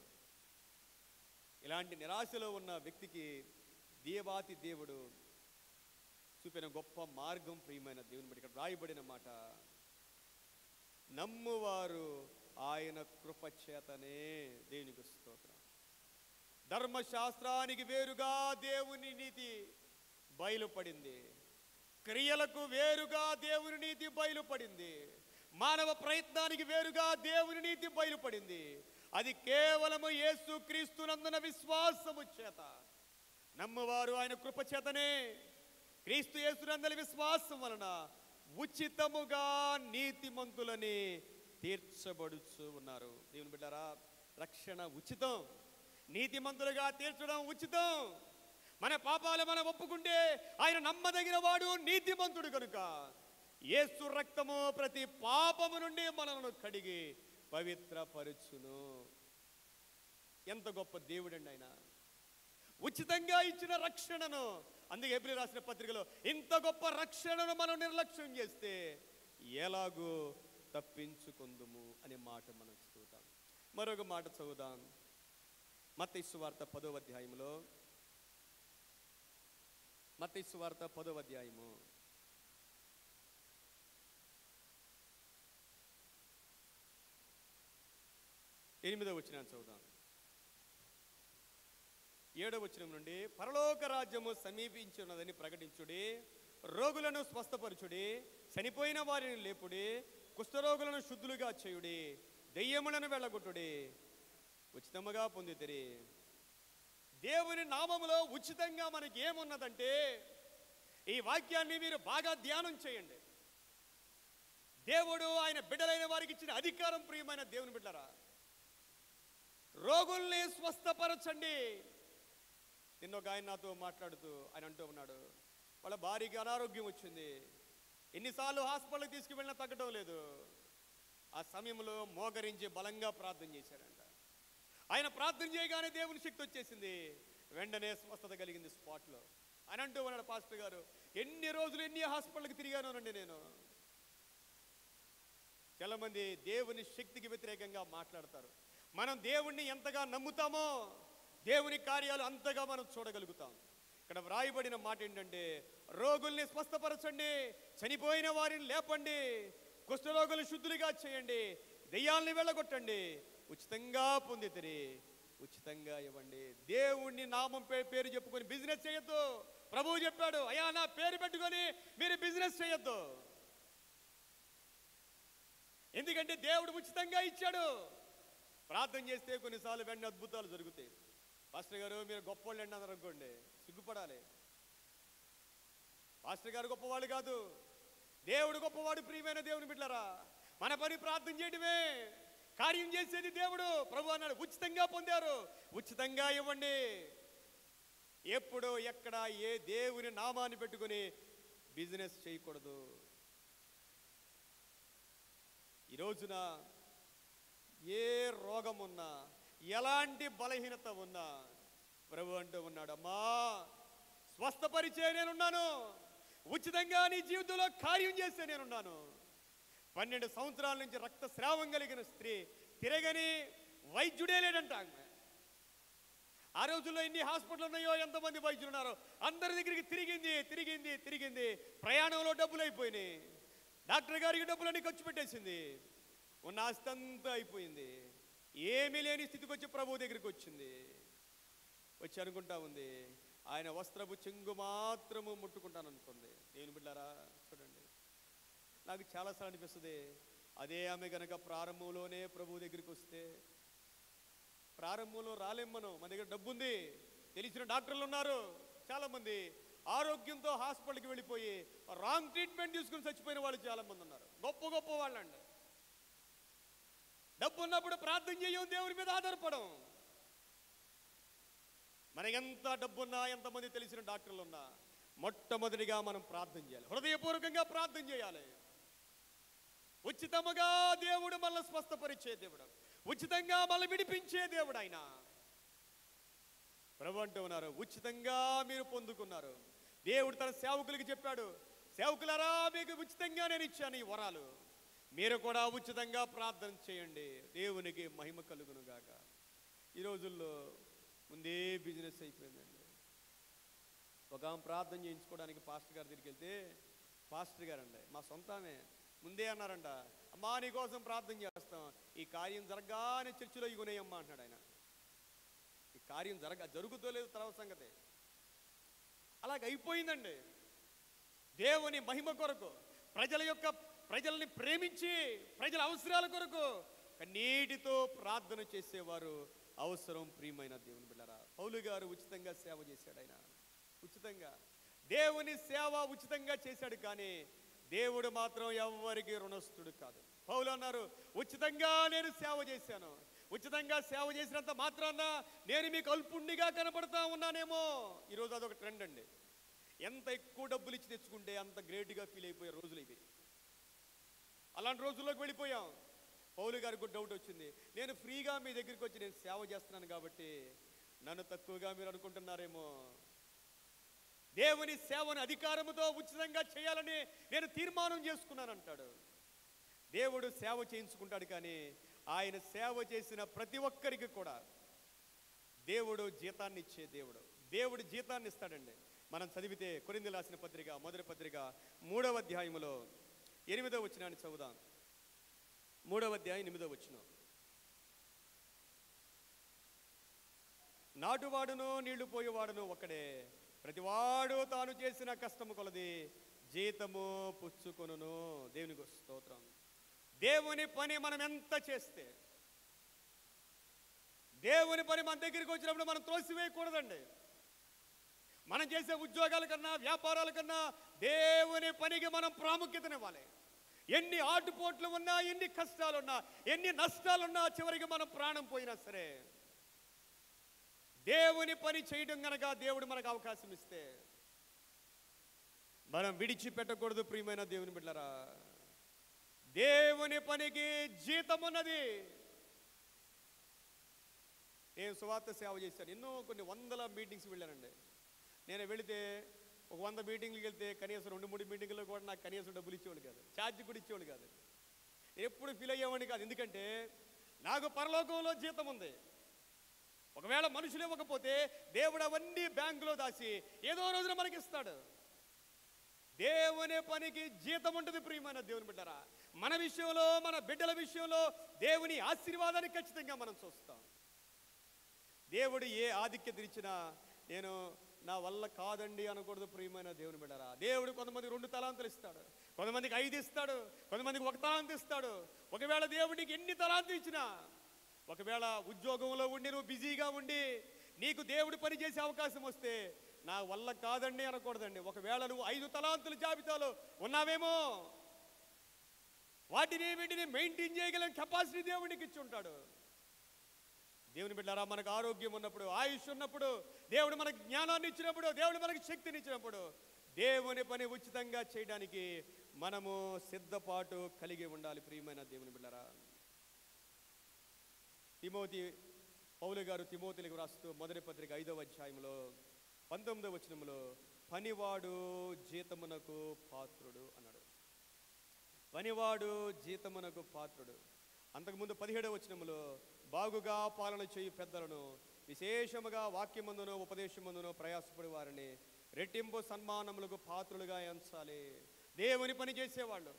ఇలాంటి నిరాశలో ఉన్న వ్యక్తికి దేవాతి దేవుడు చూపిన గొప్ప మార్గం. ప్రియమైన దేవుని బట్టి ఇక్కడ రాయబడిన మాట, నమ్మువారు ఆయన కృప చేతనే. దేవునికి స్తోత్రం. ధర్మశాస్త్రానికి వేరుగా దేవుని నీతి బయలుపడింది, క్రియలకు వేరుగా దేవుని నీతి బయలుపడింది, మానవ ప్రయత్నానికి వేరుగా దేవుని నీతి బయలుపడింది. అది కేవలము యేసు క్రీస్తునందున విశ్వాసము చేత. నమ్మువారు ఆయన కృప చేతనే, క్రీస్తు యేసునందలి విశ్వాసం వలన ఉచితముగా నీతిమంతులని తీర్చబడుచు ఉన్నారు. దేవుని బిడ్డారా, రక్షణ ఉచితం, నీతిమంతులుగా తీర్చడం ఉచితం. మన పాపాలు మనం ఒప్పుకుంటే ఆయన నమ్మదగిన వాడు, నీతిమంతుడు కనుక యేసు రక్తము ప్రతి పాపము నుండి మనలను కడిగి పవిత్రపరచును. ఎంత గొప్ప దేవుడండి ఆయన! ఉచితంగా ఇచ్చిన రక్షణను, అందుకే హెబ్రీ రాసిన పత్రికలో, ఇంత గొప్ప రక్షణను మనం నిర్లక్ష్యం చేస్తే ఎలాగూ తప్పించుకుందుము అనే మాట మనం చదువుతాం. మరొక మాట చదువుదాం. మత్తయి సువార్త 10వ అధ్యాయంలో, మత్తయి సువార్త 10వ అధ్యాయము 8వ వచనాన్ని చదువుదాం. 7వ వచనం నుండి, పరలోక రాజ్యము సమీపించి ఉన్నదని ప్రకటించుడి, రోగులను స్వస్థపరచుడి, చనిపోయిన వారిని లేపుడి, కుష్ఠరోగులను శుద్ధులుగా చేయుడి, దెయ్యములను వెళ్ళగొట్టుడి, ఉచితముగా పొందితిరి. దేవుని నామములో ఉచితంగా మనకి ఏమున్నదంటే, ఈ వాక్యాన్ని మీరు బాగా ధ్యానం చేయండి. దేవుడు ఆయన బిడ్డలైన వారికి ఇచ్చిన అధికారం. ప్రియమైన దేవుని బిడ్డలారా, రోగుల్ని స్వస్థపరచండి. నిన్న ఒక ఆయన నాతో మాట్లాడుతూ ఆయన అంటూ ఉన్నాడు, వాళ్ళ భార్యకి అనారోగ్యం వచ్చింది, ఎన్నిసార్లు హాస్పిటల్కి తీసుకువెళ్ళినా తగ్గడం లేదు. ఆ సమయంలో మోకరించి బలంగా ప్రార్థన చేశాడంట. ఆయన ప్రార్థన చేయగానే దేవుని శక్తి వచ్చేసింది, వెంటనే స్వస్థత కలిగింది స్పాట్లో. ఆయన అంటూ ఉన్నాడు, పాస్టర్ గారు ఎన్ని రోజులు ఎన్ని హాస్పిటల్కి తిరిగానోనండి నేను. చాలా మంది దేవుని శక్తికి వ్యతిరేకంగా మాట్లాడతారు. మనం దేవుణ్ణి ఎంతగా నమ్ముతామో దేవుని కార్యాలు అంతగా మనం చూడగలుగుతాం. ఇక్కడ వ్రాయబడిన మాట ఏంటంటే, రోగుల్ని స్వస్థపరచండి, చనిపోయిన వారిని లేపండి, కుష్ఠరోగులు శుద్ధులుగా చేయండి, దెయ్యాల్ని వెళ్ళగొట్టండి, ఉచితంగా పొందితిరి, ఉచితంగా ఇవ్వండి. దేవుణ్ణి నామం పేరు చెప్పుకొని బిజినెస్ చేయొద్దు. ప్రభువు చెప్పాడు, అయ్యా నా పేరు పెట్టుకొని మీరు బిజినెస్ చేయొద్దు. ఎందుకంటే దేవుడు ఉచితంగా ఇచ్చాడు. ప్రార్థన చేస్తే కొన్నిసార్లు వెంటనే అద్భుతాలు జరుగుతాయి. పాస్టర్ గారు మీరు గొప్పవాళ్ళు అండి అన్నారు అనుకోండి, సిగ్గుపడాలి. పాస్టర్ గారు గొప్పవాళ్ళు కాదు, దేవుడు గొప్పవాడు. ప్రియమైన దేవుని బిడ్డలారా, మన పని ప్రార్థన చేయడమే, కార్యం చేసేది దేవుడు. ప్రభు అన్నాడు, ఉచితంగా పొందారు, ఉచితంగా ఇవ్వండి. ఎప్పుడు ఎక్కడ ఏ దేవుని నామాన్ని పెట్టుకుని బిజినెస్ చేయకూడదు. ఈ రోజున ఏ రోగం ఉన్నా, ఎలాంటి బలహీనత ఉన్నా ప్రభు అంటూ ఉన్నాడు, అమ్మా స్వస్థపరిచే నేనున్నాను, ఉచితంగా నీ జీవితంలో కార్యం చేస్తే నేనున్నాను. 12 సంవత్సరాల నుంచి రక్తస్రావం కలిగిన స్త్రీ, తిరగని వైద్యుడే లేడంట. ఆ రోజుల్లో ఎన్ని హాస్పిటల్ ఉన్నాయో, ఎంతమంది వైద్యులు ఉన్నారో అందరి దగ్గరికి తిరిగింది. ప్రయాణంలో డబ్బులు అయిపోయినాయి. డాక్టర్ గారికి డబ్బులన్నీ ఖర్చు పెట్టేసింది. ఉన్న ఆస్తి అంతా అయిపోయింది. ఏమీ లేని స్థితికి వచ్చి ప్రభు దగ్గరికి వచ్చింది. వచ్చి అనుకుంటా ఉంది, ఆయన వస్త్రపు చెంగు మాత్రము ముట్టుకుంటాను అనుకుంది. దేవుని బిడ్డారా చూడండి, నాకు చాలాసార్లు అనిపిస్తుంది, అదే ఆమె గనక ప్రారంభంలోనే ప్రభు దగ్గరికి వస్తే, ప్రారంభంలో రాలేం మనం. మన దగ్గర డబ్బు ఉంది, తెలిసిన డాక్టర్లు ఉన్నారు, చాలామంది ఆరోగ్యంతో హాస్పిటల్కి వెళ్ళిపోయి రాంగ్ ట్రీట్మెంట్ తీసుకుని చచ్చిపోయిన వాళ్ళు చాలామంది ఉన్నారు. గొప్ప వాళ్ళండి. డబ్బు ఉన్నప్పుడు ప్రార్థన చేయం, దేవుని మీద ఆధారపడం. మనకెంత డబ్బున్నా, ఎంతమంది తెలిసిన డాక్టర్లు ఉన్నా, మొట్టమొదటిగా మనం ప్రార్థన చేయాలి. హృదయపూర్వకంగా ప్రార్థన చేయాలి. ఉచితముగా దేవుడు మనల్ని స్వస్థపరిచే దేవుడు, ఉచితంగా మనల్ని విడిపించే దేవుడు ఆయన. ప్రభు అంటూ ఉన్నారు, ఉచితంగా మీరు పొందుకున్నారు. దేవుడు తన సేవకులకి చెప్పాడు, సేవకులారా మీకు ఉచితంగా నేను ఇచ్చాను ఈ వరాలు, మీరు కూడా ఉచితంగా ప్రార్థన చేయండి, దేవునికి మహిమ కలుగును గాక. ఈ రోజుల్లో ముందే బిజినెస్ అయిపోయిందండి. ఒక ప్రార్థన చేయించుకోవడానికి పాస్టర్ గారి దగ్గరికి వెళ్తే, పాస్టర్ గారు అండి మా సొంతమే, ముందే అన్నారంట, అమ్మా నీకోసం ప్రార్థన చేస్తాం, ఈ కార్యం జరగానే చర్చిలో ఇగునేయమ్మా అంటున్నాడు ఆయన. ఈ కార్యం జరుగుతో లేదు తర్వాత సంగతి. అలాగ అయిపోయిందండి. దేవుని మహిమ కొరకు, ప్రజల్ని ప్రేమించి ప్రజల అవసరాల కొరకు కన్నీటితో ప్రార్థన చేసేవారు అవసరం. ప్రియమైన దేవుని బిడ్డలారా, పౌలు గారు ఉచితంగా సేవ చేశాడు. ఆయన ఉచితంగా దేవుని సేవ ఉచితంగా చేశాడు, కానీ దేవుడు మాత్రం ఎవరికి రుణస్థుడు కాదు. పౌలు అన్నారు, ఉచితంగా నేను సేవ చేశాను, ఉచితంగా సేవ చేసినంత మాత్రాన నేను మీకు అల్పుణ్ణిగా కనపడతా ఉన్నానేమో. ఈరోజు అదొక ట్రెండ్ అండి. ఎంత ఎక్కువ డబ్బులు ఇచ్చి తెచ్చుకుంటే అంత గ్రేట్గా ఫీల్ అయిపోయే రోజులు ఇవి. అలాంటి రోజుల్లోకి వెళ్ళిపోయాం. పౌలు గారికి డౌట్ వచ్చింది, నేను ఫ్రీగా మీ దగ్గరికి వచ్చి నేను సేవ చేస్తున్నాను కాబట్టి నన్ను తక్కువగా మీరు అనుకుంటున్నారేమో. దేవుని సేవను అధికారముతో ఉచితంగా చేయాలని నేను తీర్మానం చేసుకున్నాను అంటాడు. దేవుడు సేవ చేయించుకుంటాడు, కానీ ఆయన సేవ చేసిన ప్రతి ఒక్కరికి కూడా దేవుడు జీతాన్ని ఇచ్చే దేవుడు జీతాన్ని ఇస్తాడండి. మనం చదివితే కొరింథీయులకు రాసిన పత్రిక మొదటి పత్రిక 3వ అధ్యాయములో 8వ వచనాన్ని చదువుదాం. 3వ అధ్యాయం 8వ వచనం. నాటువాడును నీళ్లు పోయేవాడును ఒక్కడే, ప్రతివాడు తాను చేసిన కష్టము కొలది జీతము పుచ్చుకొనును. దేవునికి స్తోత్రం. దేవుని పని మనం ఎంత చేస్తే, దేవుని పని మన దగ్గరికి వచ్చినప్పుడు మనం త్రోసివేయకూడదండి. మనం చేసే ఉద్యోగాల కన్నా, వ్యాపారాల కన్నా దేవుని పనికి మనం ప్రాముఖ్యతనివ్వాలి. ఎన్ని ఆటుపోట్లు ఉన్నా, ఎన్ని కష్టాలున్నా, ఎన్ని నష్టాలున్నా, చివరికి మనం ప్రాణం పోయినా సరే దేవుని పని చేయడం కనుక దేవుడు మనకు అవకాశం ఇస్తే మనం విడిచిపెట్టకూడదు. ప్రియమైన దేవుని బిడ్డలారా, దేవుని పనికి జీతం ఉన్నది. నేను సువార్త సేవ చేశాను, కొన్ని వందల మీటింగ్స్ వెళ్ళానండి. నేను వెళితే ఒక 100 మీటింగ్లకు వెళ్తే కనీసం 2-3 మీటింగ్లో కూడా నాకు కనీసం డబ్బులు ఇచ్చేవాళ్ళు కాదు, ఛార్జ్ కూడా ఇచ్చేవాళ్ళు కాదు. ఎప్పుడు ఫీల్ అయ్యేవాడిని కాదు, ఎందుకంటే నాకు పరలోకంలో జీతం ఉంది. ఒకవేళ మనుషులు ఇవ్వకపోతే దేవుడు అవన్నీ బ్యాంకులో దాచి ఏదో రోజున మనకి ఇస్తాడు. దేవుని పనికి జీతం ఉంటుంది. ప్రియమైన దేవుని బిడ్డరా, మన విషయంలో, మన బిడ్డల విషయంలో దేవుని ఆశీర్వాదాన్ని ఖచ్చితంగా మనం చూస్తాం. దేవుడు ఏ ఆధిక్యత ఇచ్చినా నేను నా వల్ల కాదండి అనకూడదు. ప్రియమైన దేవుని బిడ్డరా, దేవుడు కొంతమందికి 2 తలాంతులు ఇస్తాడు, కొంతమందికి 5 ఇస్తాడు, కొంతమందికి 1 తలాంతు ఇస్తాడు. ఒకవేళ దేవుడికి ఎన్ని తలాంతులు ఇచ్చినా, ఒకవేళ ఉద్యోగంలో ఉండి నువ్వు బిజీగా ఉండి నీకు దేవుడు పని చేసే అవకాశం వస్తే నా వల్ల కాదండి అనకూడదండి. ఒకవేళ నువ్వు 5 తలాంతుల జాబితాలో ఉన్నావేమో, వీటిని మెయింటైన్ చేయగల కెపాసిటీ దేవుడికి ఇచ్చి ఉంటాడు. దేవుని బిడ్డలారా, మనకు ఆరోగ్యం ఉన్నప్పుడు, ఆయుష్ ఉన్నప్పుడు, దేవుడు మనకు జ్ఞానాన్ని ఇచ్చినప్పుడు, దేవుడు మనకు శక్తిని ఇచ్చినప్పుడు దేవుని పని ఉచితంగా చేయడానికి మనము సిద్ధపాటు కలిగి ఉండాలి. ప్రియమైన దేవుని బిడ్డలారా, పౌలు గారు తిమోతిలకు రాస్తూ మొదటి పత్రిక 5వ అధ్యాయంలో 19వ వచనంలో పనివాడు జీతమునకు పాత్రుడు అన్నాడు. పనివాడు జీతమునకు పాత్రుడు. అంతకుముందు 17వ వచనంలో బాగుగా పాలన చేయు పెద్దలను విశేషముగా వాక్యమందును ఉపదేశమందును ప్రయాసపడి వారిని రెట్టింపు సన్మానములకు పాత్రులుగా ఎంచాలి. దేవుని పని చేసేవాళ్ళు,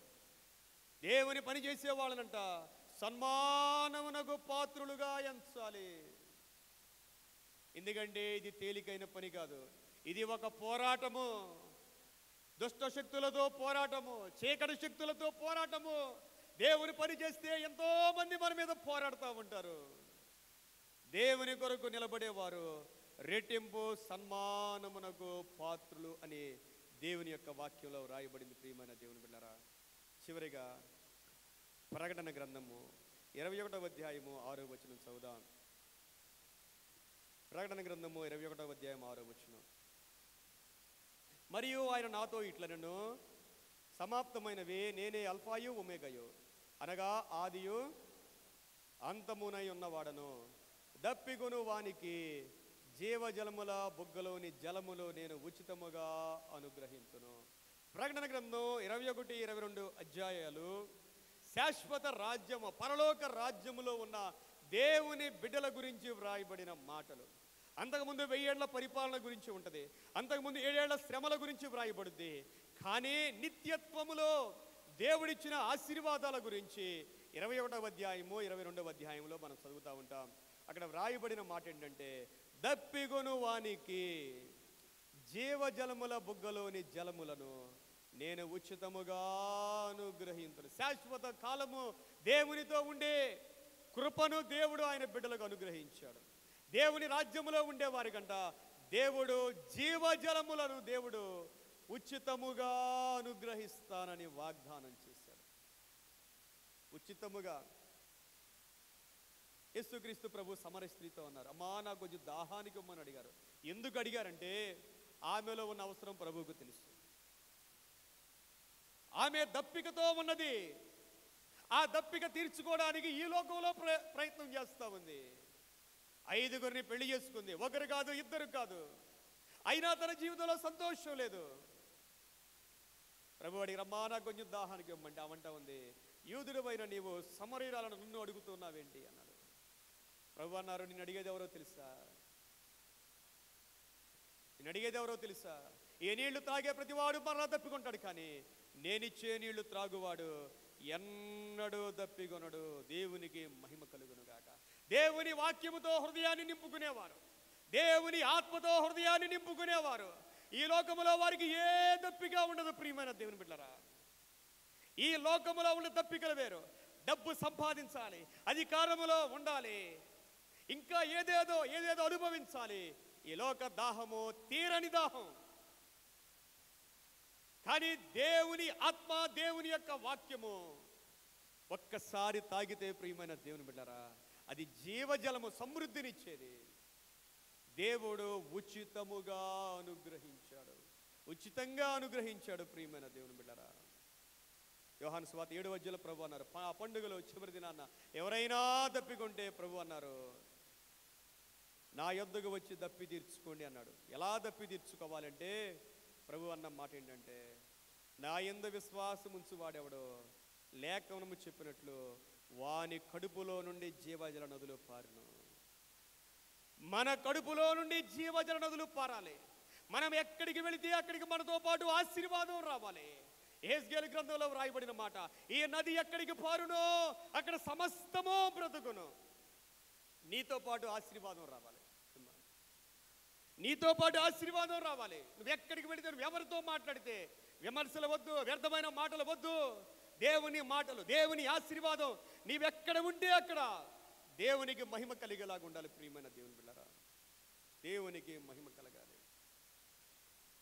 దేవుని పని చేసేవాళ్ళనంట సన్మానమునకు పాత్రులుగా ఎంచాలి. ఎందుకంటే ఇది తేలికైన పని కాదు, ఇది ఒక పోరాటము. దుష్ట శక్తులతో పోరాటము, చీకటి శక్తులతో పోరాటము. దేవుని పని చేస్తే ఎంతో మంది మన మీద పోరాడుతూ ఉంటారు. దేవుని కొరకు నిలబడేవారు రెట్టింపు సన్మానమునకు పాత్రులు అని దేవుని యొక్క వాక్యంలో రాయబడింది. ప్రియమైన దేవుని బిడ్డలారా, చివరిగా ప్రకటన గ్రంథము 21వ అధ్యాయము 6వ వచనం చదువుదాం. ప్రకటన గ్రంథము 21వ అధ్యాయం 6వ వచనం. మరియు ఆయన నాతో ఇట్లనెను, సమాప్తమైనవి నేనే అల్ఫాయు ఒమేగయు, అనగా ఆదియు అంతమునై ఉన్నవాడను. దప్పిగొను వానికి జీవజలముల బుగ్గలోని జలములు నేను ఉచితముగా అనుగ్రహించును. ప్రకటన గ్రంథం 21, 22 అధ్యాయాలు శాశ్వత రాజ్యము, పరలోక రాజ్యములో ఉన్న దేవుని బిడ్డల గురించి వ్రాయబడిన మాటలు. అంతకుముందు 1000 ఏళ్ల పరిపాలన గురించి ఉంటుంది, అంతకుముందు 7 ఏళ్ల శ్రమల గురించి వ్రాయబడుద్ది. కానీ నిత్యత్వములో దేవుడిచ్చిన ఆశీర్వాదాల గురించి 21వ అధ్యాయము 22వ అధ్యాయంలో మనం చదువుతూ ఉంటాం. అక్కడ వ్రాయబడిన మాట ఏంటంటే, దప్పిగొను వానికి జీవజలముల బుగ్గలోని జలములను నేను ఉచితముగా అనుగ్రహించును. శాశ్వత కాలము దేవునితో ఉండే కృపను దేవుడు ఆయన బిడ్డలకు అనుగ్రహించాడు. దేవుని రాజ్యములో ఉండే వారికంట దేవుడు జీవజలములను దేవుడు ఉచితముగా అనుగ్రహిస్తానని వాగ్దానం చేశాడు. ఉచితముగా. యేసుక్రీస్తు ప్రభు సమర స్త్రీతో అన్నారు, అమ్మా నాకు కొంచెం దాహానికి ఇమ్మని అడిగారు. ఎందుకు అడిగారంటే ఆమెలో ఉన్న అవసరం ప్రభువుకు తెలుసు. ఆమె దప్పికతో ఉన్నది. ఆ దప్పిక తీర్చుకోవడానికి ఈ లోకంలో ప్రయత్నం చేస్తూ ఉంది. 5గురిని పెళ్లి చేసుకుంది, ఒకరు కాదు, ఇద్దరు కాదు. అయినా తన జీవితంలో సంతోషం లేదు. ప్రభు అడిగి, రమ్మా నాకు కొంచెం దాహానికి ఇవ్వమంటే అవంట ఉంది, యూదుడవైన నీవు సమరీరాలను నిన్ను అడుగుతున్నావేంటి అన్నాడు. ప్రభు అన్నారు, నిన్ను అడిగేది ఎవరో తెలుసా? నేను అడిగేది ఎవరో తెలుసా? ఏ నీళ్లు తాగే ప్రతివాడు మరలా దప్పికొంటాడు, కానీ నేనిచ్చే నీళ్లు త్రాగువాడు ఎన్నడూ దప్పికొనడు. దేవునికి మహిమ కలుగునుగాక. దేవుని వాక్యముతో హృదయాన్ని నింపుకునేవారు, దేవుని ఆత్మతో హృదయాన్ని నింపుకునేవారు ఈ లోకములో వారికి ఏ దప్పిక ఉండదు. ప్రియమైన దేవుని బిడ్డలారా, ఈ లోకములో ఉన్న దప్పికలు వేరు. డబ్బు సంపాదించాలి, అధికారములో ఉండాలి, ఇంకా ఏదేదో అనుభవించాలి. ఈ లోక దాహము తీరని దాహం. కానీ దేవుని ఆత్మ, దేవుని యొక్క వాక్యము ఒక్కసారి తాగితే ప్రియమైన దేవుని బిడ్డలారా, అది జీవజలము, సమృద్ధినిచ్చేది. దేవుడు ఉచితముగా అనుగ్రహించాడు, ఉచితంగా అనుగ్రహించాడు. ప్రియమైన దేవుని బిడ్డలారా, యోహాను సువార్త 7వ అధ్యాయంలో ప్రభు అన్నారు, ఆ పండుగలో చివరి దినాన్న ఎవరైనా దప్పికొంటే ప్రభు అన్నారు, నా యొద్దకు వచ్చి దప్పి తీర్చుకోండి అన్నాడు. ఎలా దప్పి తీర్చుకోవాలంటే ప్రభు అన్న మాట ఏంటంటే, నా యందు విశ్వాసం ఉంచువాడెవడో లేఖనము చెప్పినట్లు వాని కడుపులో నుండి జీవజల నదులు పారును. మన కడుపులో నుండి జీవజల నదులు పారాలి. మనం ఎక్కడికి వెళితే అక్కడికి మనతో పాటు ఆశీర్వాదం రావాలి. యెహెజ్కేలు గ్రంథంలో వ్రాయబడిన మాట, ఈ నది ఎక్కడికి పారునో అక్కడ సమస్తము బ్రతుకును. నీతో పాటు ఆశీర్వాదం రావాలి, నీతో పాటు ఆశీర్వాదం రావాలి. నువ్వు ఎక్కడికి వెళితే, నువ్వు ఎవరితో మాట్లాడితే విమర్శలు వద్దు, వ్యర్థమైన మాటలు వద్దు. దేవుని మాటలు, దేవుని ఆశీర్వాదం నీవెక్కడ ఉంటే అక్కడ దేవునికి మహిమ కలిగేలాగా ఉండాలి. ప్రియమైన దేవుని బిడ్డలారా, దేవునికి మహిమ కలగాలి.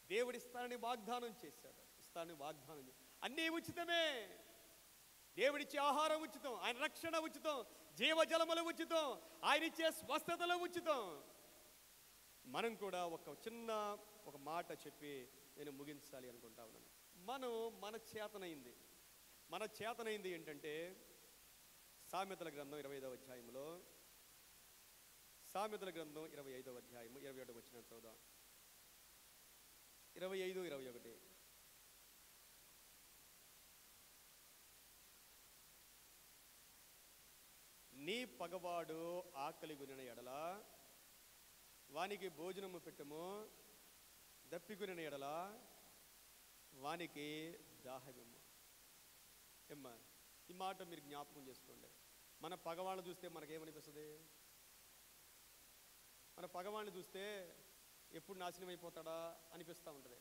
దేవుడు ఇస్తానని వాగ్దానం చేశాడు, ఇస్తానని వాగ్దానం చేశాడు. అన్నీ ఉచితమే. దేవుడిచ్చే ఆహారం ఉచితం, ఆయన రక్షణ ఉచితం, జీవజలములు ఉచితం, ఆయన ఇచ్చే స్వస్థతలు ఉచితం. మనం కూడా ఒక మాట చెప్పి నేను ముగించాలి అనుకుంటా ఉన్నాను. మన చేతనైంది ఏంటంటే, సామెతల గ్రంథం 25వ అధ్యాయంలో, సామెతల గ్రంథం 25వ అధ్యాయము 21 వచనం చదువుదాం. 25, 21. నీ పగవాడు ఆకలి గునిన ఎడల వానికి భోజనము పెట్టము, దప్పికొనిన ఎడల వానికి దాహమిమ్ము. ఏమ్మా, ఈ మాట మీరు జ్ఞాపకం చేసుకోండి. మన పగవాళ్ళని చూస్తే మనకేమనిపిస్తుంది? మన పగవాడిని చూస్తే ఎప్పుడు నాశనం అయిపోతాడా అనిపిస్తూ ఉంటుంది.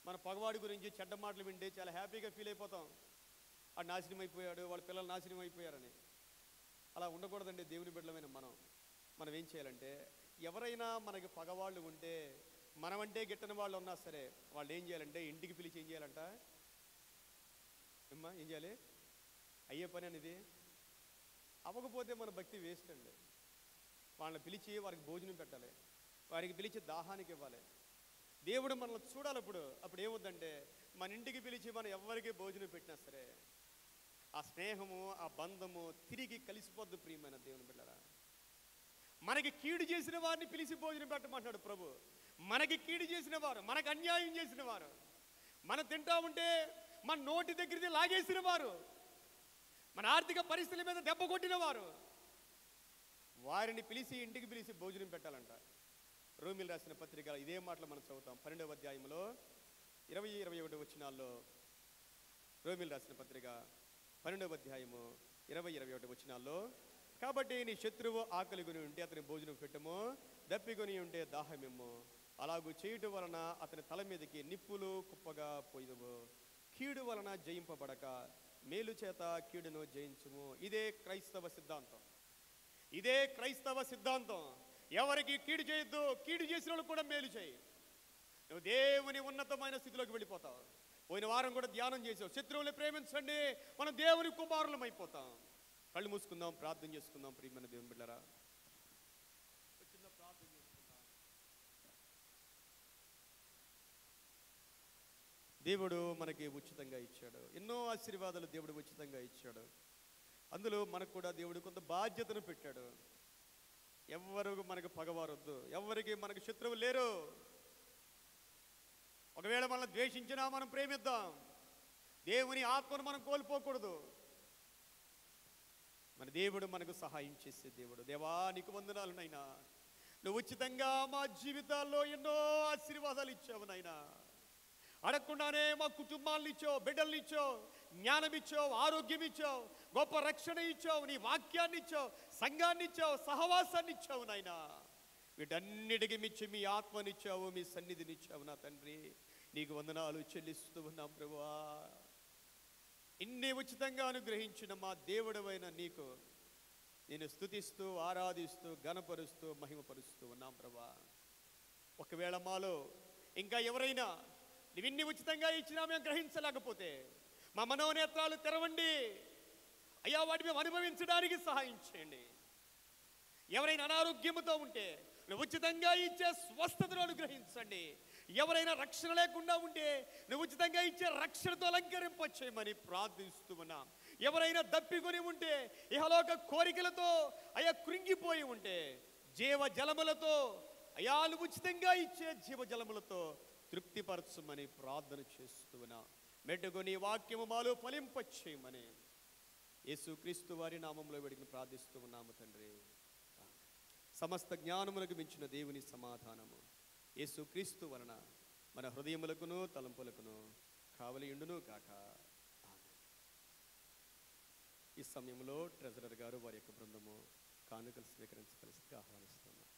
మన పగవాడి గురించి చెడ్డ మాటలు వింటే చాలా హ్యాపీగా ఫీల్ అయిపోతాం. ఆ నాశనం అయిపోయాడు, వాళ్ళ పిల్లలు నాశనం అయిపోయారని. అలా ఉండకూడదండి. దేవుని బిడ్డలమైన మనం ఏం చేయాలంటే, ఎవరైనా మనకి పగవాళ్ళు ఉంటే, మనమంటే గిట్టని వాళ్ళు ఉన్నా సరే, వాళ్ళు ఏం చేయాలంటే ఇంటికి పిలిచి ఏం చేయాలంట? ఏమ్మా, ఏం చేయాలి? అయ్యే పని అనేది అవ్వకపోతే మన భక్తి వేస్ట్ అండి. వాళ్ళని పిలిచి వారికి భోజనం పెట్టాలి, వారికి పిలిచి దాహానికి ఇవ్వాలి. దేవుడు మనల్ని చూడాలి. అప్పుడు ఏమవుద్దంటే, మన ఇంటికి పిలిచి మనం ఎవరికి భోజనం పెట్టినా సరే ఆ స్నేహము, ఆ బంధము తిరిగి కలిసిపోద్దు. ప్రియమైన దేవుని బిడ్డలారా, మనకి కీడు చేసిన వారిని పిలిచి భోజనం పెట్టమంటున్నాడు ప్రభు. మనకి కీడు చేసిన వారు, మనకు అన్యాయం చేసిన వారు, మనం తింటా ఉంటే మన నోటి దగ్గరికి లాగేసిన వారు, మన ఆర్థిక పరిస్థితుల మీద దెబ్బ కొట్టిన వారు, వారిని పిలిచి ఇంటికి పిలిచి భోజనం పెట్టాలంట. రోమిలు రాసిన పత్రిక ఇదే మాటలు మనం చదువుతాం. 12వ అధ్యాయంలో 20-21 వచనాల్లో. రోమిలు రాసిన పత్రిక 12వ అధ్యాయము 20-21 వచనాల్లో, కాబట్టి నీ శత్రువు ఆకలిగొని ఉంటే అతని భోజనం పెట్టము, దప్పికొని ఉంటే దాహమిమ్ము. అలాగూ చేయుట వలన అతని తల మీదకి నిప్పులు కుప్పగా పోయినవు. కీడు వలన జయింపబడక మేలు చేత కీడును జయించుము. ఇదే క్రైస్తవ సిద్ధాంతం. ఇదే క్రైస్తవ సిద్ధాంతం. ఎవరికి కీడు చేయొద్దు, కీడు చేసిన వాళ్ళు కూడా మేలు చేయి. నువ్వు దేవుని ఉన్నతమైన స్థితిలోకి వెళ్ళిపోతావు. పోయిన వారం కూడా ధ్యానం చేసావు, శత్రువుని ప్రేమించండి, మనం దేవుని కుమారులం అయిపోతాం. కళ్ళు మూసుకుందాం, ప్రార్థన చేసుకుందాం. ప్రియమైన దేవుని బిడ్డలారా, చిన్న ప్రార్థన చేసుకుందాం. దేవుడు మనకి ఉచితంగా ఇచ్చాడు. ఎన్నో ఆశీర్వాదాలు దేవుడు ఉచితంగా ఇచ్చాడు. అందులో మనకు కూడా దేవుడు కొంత బాధ్యతను పెట్టాడు. ఎవరు మనకు పగవారొద్దు, ఎవరికి మనకు శత్రువు లేరు. ఒకవేళ మనల్ని ద్వేషించినా మనం ప్రేమిద్దాం. దేవుని ఆత్మను మనం కోల్పోకూడదు. మన దేవుడు మనకు సహాయం చేసే దేవుడు. దేవా, నీకు వందనాలు నైనా. నువ్వు ఉచితంగా మా జీవితాల్లో ఎన్నో ఆశీర్వాదాలు ఇచ్చావు నైనా. అడగకుండానే మా కుటుంబాలను ఇచ్చావు, బిడ్డల్ని ఇచ్చావు, జ్ఞానం ఇచ్చావు, ఆరోగ్యం ఇచ్చావు, గొప్ప రక్షణ ఇచ్చావు, నీ వాక్యాన్ని ఇచ్చావు, సంఘాన్ని ఇచ్చావు, సహవాసాన్ని ఇచ్చావు నాయనా. వీటన్నిటికీ మించి మీ ఆత్మనిచ్చావు, మీ సన్నిధినిచ్చావు నా తండ్రి. నీకు వందనాలు చెల్లిస్తూ ఉన్నాం ప్రభువా. ఇన్ని ఉచితంగా అనుగ్రహించిన మా దేవుడవైన నీకు నేను స్తుతిస్తూ, ఆరాధిస్తూ, ఘనపరుస్తూ, మహిమపరుస్తూ ఉన్నాం ప్రభువా. ఒకవేళ మాలో ఇంకా ఎవరైనా నువ్విన్ని ఉచితంగా ఇచ్చినా మేము గ్రహించలేకపోతే మా మనోనేత్రాలు తెరవండి అయ్యా, వాటి మేము అనుభవించడానికి సహాయం చేయండి. ఎవరైనా అనారోగ్యముతో ఉంటే నువ్వు ఉచితంగా ఇచ్చే స్వస్థతను అనుగ్రహించండి. ఎవరైనా రక్షణ లేకుండా ఉంటే నువ్వు ఉచితంగా ఇచ్చే రక్షణతో అలంకరింపచేయమని ప్రార్థిస్తూ ఉన్నాం. ఎవరైనా దప్పికొని ఉంటే, ఇహలోక కోరికలతో అయ్యా కృంగిపోయి ఉంటే, జీవ జలములతో అయ్యా నువ్వు ఉచితంగా ఇచ్చే జీవ జలములతో తృప్తిపరచమని ప్రార్థన చేస్తూ ఉన్నాం. మెట్టుకొని వాక్యము మాలో ఫలింపచేయమని యేసుక్రీస్తు వారి నామంలో వేడుకొని ప్రార్థిస్తూ ఉన్నాము తండ్రి. సమస్త జ్ఞానములకు మించిన దేవుని సమాధానము యేసుక్రీస్తు వలన మన హృదయములకును తలంపులకును కావలియుండును కాక. ఆమేన్. ఈ సమయంలో ట్రెజరర్ గారు వారి యొక్క బృందము కానుకలు స్వీకరించవలసిందిగా ఆహ్వానిస్తున్నాం.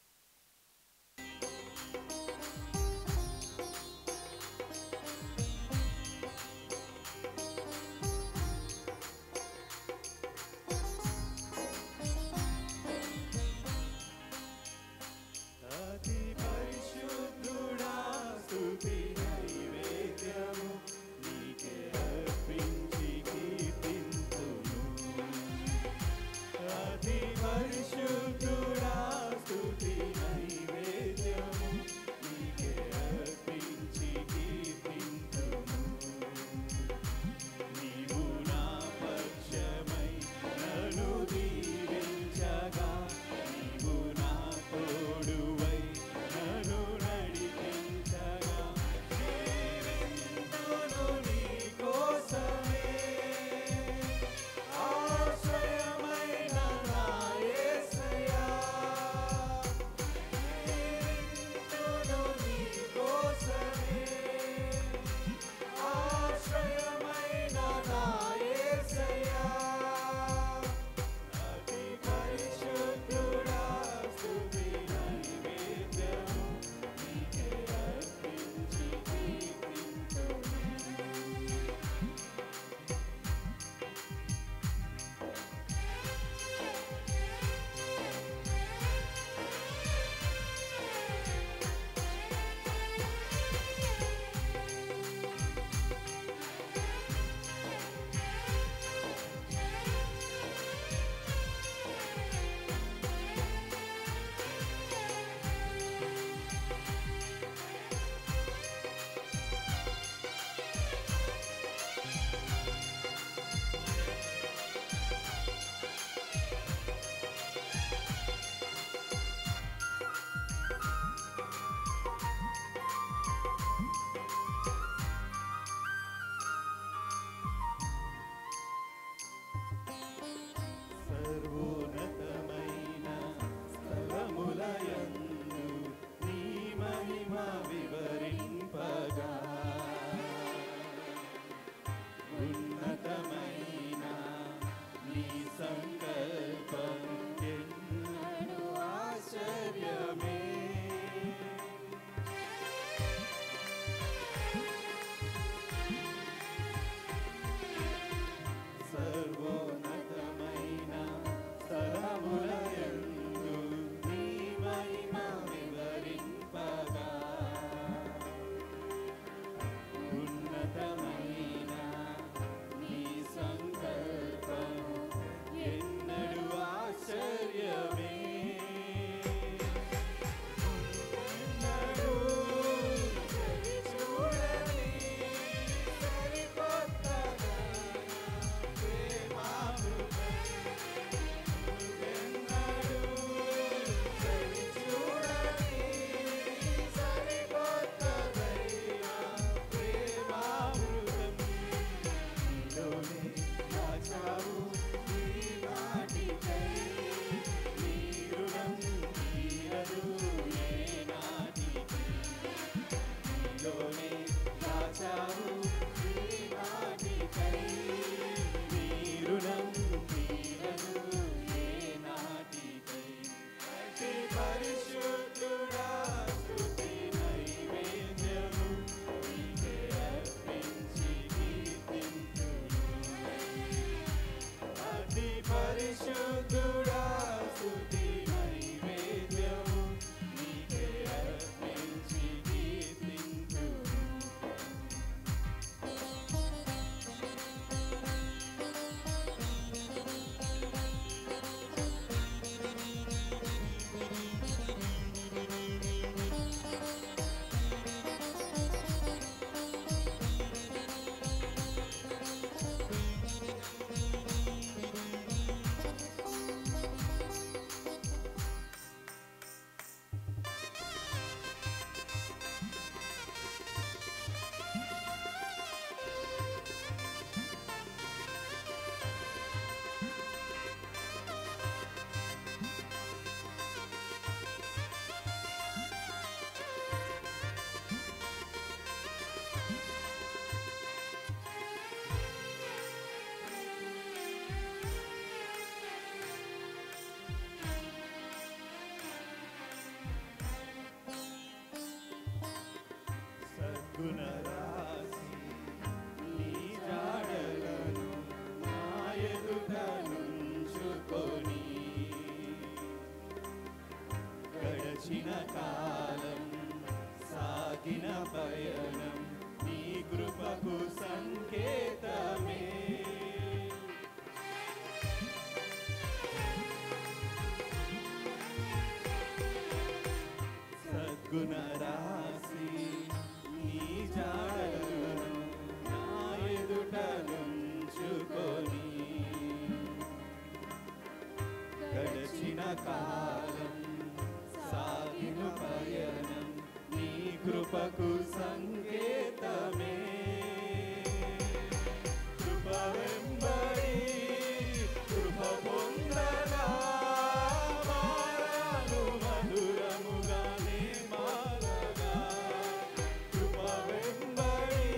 పరిశుద్ధుడా స్తుతి నైవేద్యము నీకే కాచావు ఏనాటికై నీ రుణం తీరదు ఏనాటికై అతి పరిశుద్ధుడా స్తుతి నైవేద్యము నీకే అర్పించి కీర్తింతును అతి పరిశుద్ధుడా స్తుతి నైవేద్యము నీకే అర్పించి కీర్తింతును సద్గుణరాశి నీ జాడలను నా ఎదుట నుంచుకొని గడచిన కాలం సాగిన పయనం నీ కృపకు సంకేతమే సద్గుణరాశి నీ జాడలను నా ఎదుట నుంచుకొని గడచిన కాలం సాగిన పయనం నీ కృపకు సంకేతమే కృప వెంబడి కృప పొందగా మారాను మధురముగానే మారగా కృప వెంబడి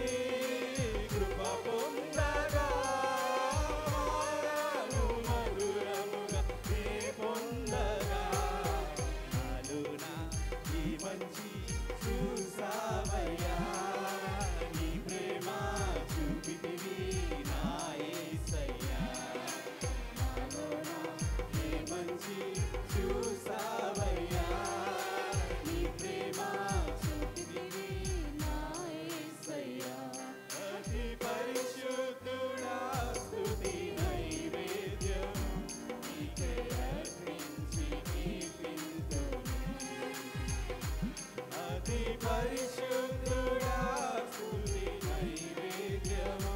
కృప పొందగా మారాను మధురముగానే పొందగా నాలోన ఈ మంచి చూసావయ్యా నీ ప్రేమ చూపితివి నా యేసయ్యా నాలోన ఈ మంచి చూసావయ్యా నీ ప్రేమ చూపితివి నా యేసయ్యా అతి పరిశుద్ధుడా స్తుతి నైవేద్యం నీకే అర్పించి కీర్తింతును అతి పరిశుద్ధుడా స్తుతి నైవేద్యము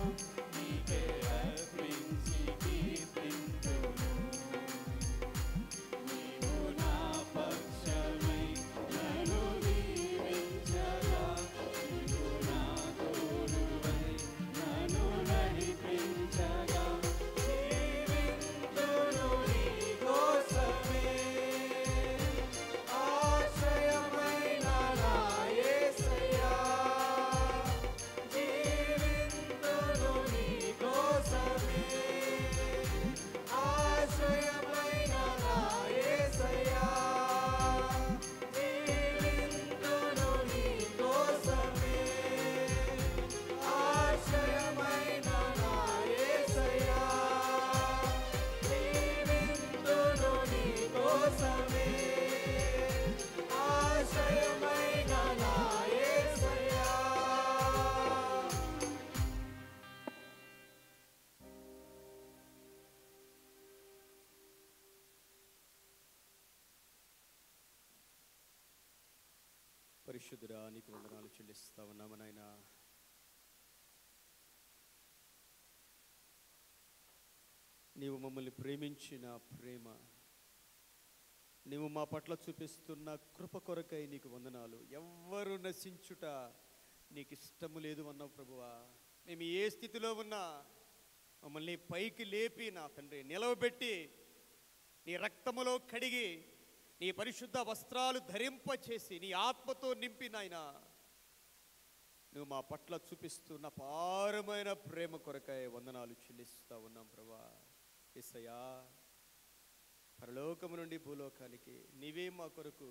నీకే అర్పించి కీర్తింతును నీవు నా పక్షమై నన్ను దీవించగా నీవు నా తోడువై నన్ను నడిపించగా జీవింతును నీ కోసమే ఆశ్రయమైన నా యేసయ్యా జీవింతును నీ కోసమే ఆశ్రయమైన నా యేసయ్యా జీవింతును నీ కోసమే ఆశ్రయమైన నా యేసయ్యా జీవింతును నీ కోసమే ఆశ్రయమైన నా యేసయ్యా
పరిశుద్ధుడా నీకు వందనాలు చెల్లిస్తా ఉన్నాము నాయనా. నీవు మమ్మల్ని ప్రేమించిన ప్రేమ, నీవు మా పట్ల చూపిస్తున్న కృప కొరకై నీకు వందనాలు. ఎవ్వరు నశించుట నీకు ఇష్టము లేదు అన్నావు ప్రభువా. మేము ఏ స్థితిలో ఉన్నా మమ్మల్ని పైకి లేపి నా తండ్రి నిలవబెట్టి నీ రక్తములో కడిగి నీ పరిశుద్ధ వస్త్రాలు ధరింపచేసి నీ ఆత్మతో నింపి నాయన నువ్వు మా పట్ల చూపిస్తున్న పారమైన ప్రేమ కొరకై వందనాలు చెల్లిస్తూ ఉన్నాం ప్రభా. యేసయ్యా, పరలోకము నుండి భూలోకానికి నీవే మా కొరకు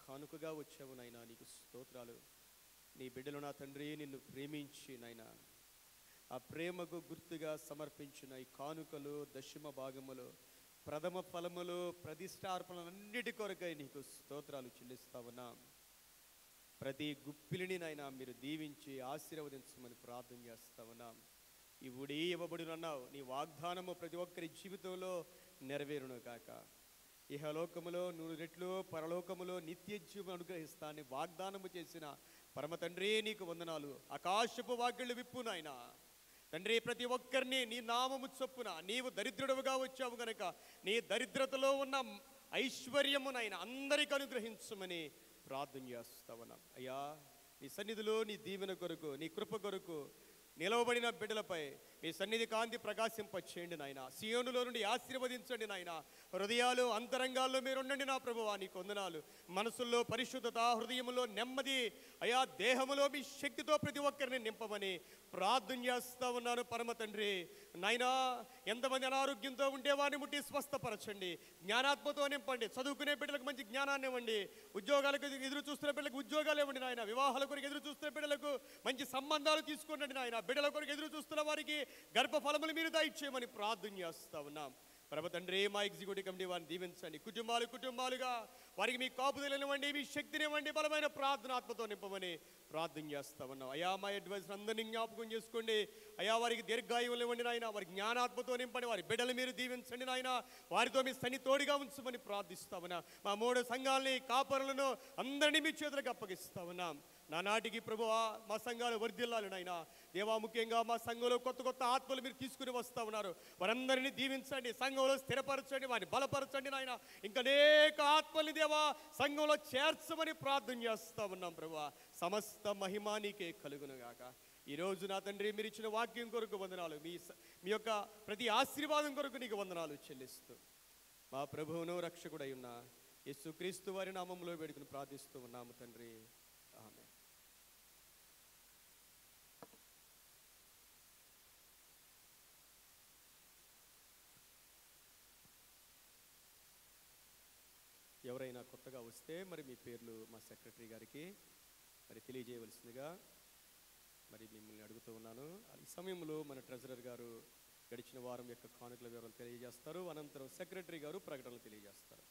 కానుకగా వచ్చావు నాయనా, నీకు స్తోత్రాలు. నీ బిడ్డలు నా తండ్రి నిన్ను ప్రేమించి నాయనా, ఆ ప్రేమకు గుర్తుగా సమర్పించిన ఈ కానుకలు, దశమ భాగములు, ప్రథమ ఫలములు, ప్రతిష్టార్పణలన్నిటి కొరకై నీకు స్తోత్రాలు చెల్లిస్తా ఉన్నాం. ప్రతి గుప్పిలిని నాయనా మీరు దీవించి ఆశీర్వదించమని ప్రార్థన చేస్తా ఉన్నాం. ఈ ఊడి ఇవ్వబడినన్నావు, నీ వాగ్దానము ప్రతి ఒక్కరి జీవితంలో నెరవేరును కాక. ఇహలోకములో 100 రెట్లు, పరలోకములో నిత్య జీవం అనుగ్రహిస్తానని వాగ్దానము చేసిన పరమ తండ్రి నీకు వందనాలు. ఆకాశపు వాకిళ్ళు విప్పు నాయనా తండ్రి, ప్రతి ఒక్కరిని నీ నామము చొప్పున, నీవు దరిద్రుడుగా వచ్చావు గనక నీ దరిద్రతలో ఉన్న ఐశ్వర్యమునైనా అందరికి అనుగ్రహించమని ప్రార్థన చేస్తా ఉన్నాం. అయ్యా, నీ సన్నిధిలో నీ దీవెన కొరకు, నీ కృప కొరకు నిలవబడిన బిడ్డలపై మీ సన్నిధి కాంతి ప్రకాశింపచేయండి నాయన. సియోనులో నుండి ఆశీర్వదించండి నాయన. హృదయాలు, అంతరంగాల్లో మీరుండండి నా ప్రభువా, నీకు వందనాలు. మనసుల్లో పరిశుద్ధత, హృదయంలో నెమ్మది, అయా దేహములో మీ శక్తితో ప్రతి ఒక్కరిని నింపమని ప్రార్థన చేస్తా ఉన్నాను పరమ తండ్రి. నాయనా, ఎంతమంది అనారోగ్యంతో ఉంటే వారిని ముట్టి స్వస్థపరచండి, జ్ఞానాత్మతో నింపండి. చదువుకునే బిడ్డలకు మంచి జ్ఞానాన్ని ఇవ్వండి, ఉద్యోగాలకు ఎదురు చూస్తున్న బిడ్డలకు ఉద్యోగాలు ఇవ్వండి నాయన. వివాహాల కొరకు ఎదురు చూస్తున్న బిడ్డలకు మంచి సంబంధాలు తీసుకోండి నాయన. బిడ్డల కొరకు ఎదురు చూస్తున్న వారికి గర్భఫలములు మీరు దయచేయమని ప్రార్థన చేస్తా ఉన్నాం పరమ తండ్రి. మా ఎగ్జిక్యూటివ్ కమిటీ వారిని దీవించండి, కుటుంబాలుగా వారికి మీ కాపుదలనివ్వండి, మీ శక్తినివ్వండి, బలమైన ప్రార్థనాత్మతో నింపమని ప్రార్థన చేస్తా ఉన్నాం. అయా, మా అడ్వైజర్ అందరినీ జ్ఞాపకం చేసుకోండి. అయా, వారికి దీర్ఘాయువులు ఇవ్వండి నాయన, వారికి జ్ఞానాత్మతో నింపండి, వారి బిడ్డలు మీరు దీవించండి నాయన. వారితో మీ సన్ని తోడుగా ఉంచమని ప్రార్థిస్తా ఉన్నాం. మా 3 సంఘాలని, కాపరులను అందరినీ మీ చేతులకు అప్పగిస్తా ఉన్నాం. నానాటికి ప్రభువా మా సంఘాలు వర్ధిల్లాలి నాయనా. దేవా, ముఖ్యంగా మా సంఘంలో కొత్త ఆత్మలు మీరు తీసుకుని వస్తూ ఉన్నారు. వారందరినీ దీవించండి, సంఘంలో స్థిరపరచండి, వారిని బలపరచండి నాయన. ఇంకా అనేక ఆత్మల్ని దేవా సంఘంలో చేర్చమని ప్రార్థన చేస్తా ఉన్నాం ప్రభువా. సమస్త మహిమ నీకే కలుగునుగాక. ఈరోజు నా తండ్రి మీరు ఇచ్చిన వాక్యం కొరకు వందనాలు, మీ యొక్క ప్రతి ఆశీర్వాదం కొరకు నీకు వందనాలు చెల్లిస్తూ మా ప్రభువును రక్షకుడై ఉన్న యేసుక్రీస్తు వారి నామంలో వేడుకుని ప్రార్థిస్తూ ఉన్నాము తండ్రి. ఆమేన్. ఎవరైనా కొత్తగా వస్తే మరి మీ పేర్లు మా సెక్రటరీ గారికి మరి తెలియజేయవలసిందిగా మరి మిమ్మల్ని అడుగుతూ ఉన్నాను. ఈ సమయంలో మన ట్రెజరర్ గారు గడిచిన వారం యొక్క కానుకల వివరాలు తెలియజేస్తారు. అనంతరం సెక్రటరీ గారు ప్రకటనలు తెలియజేస్తారు.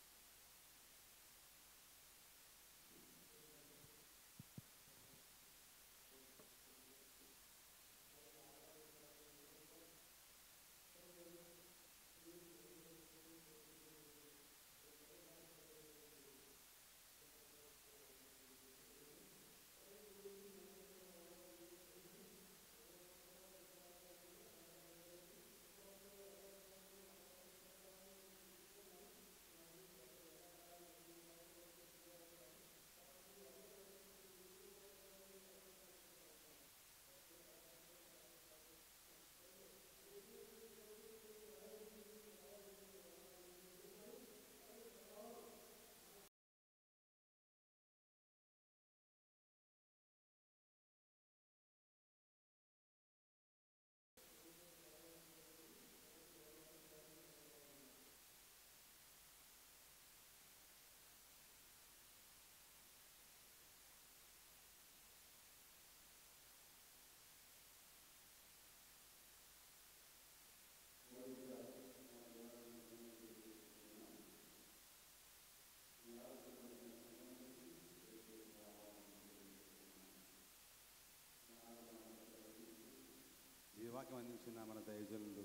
వాక్యం అందించిన మన దైవజనులు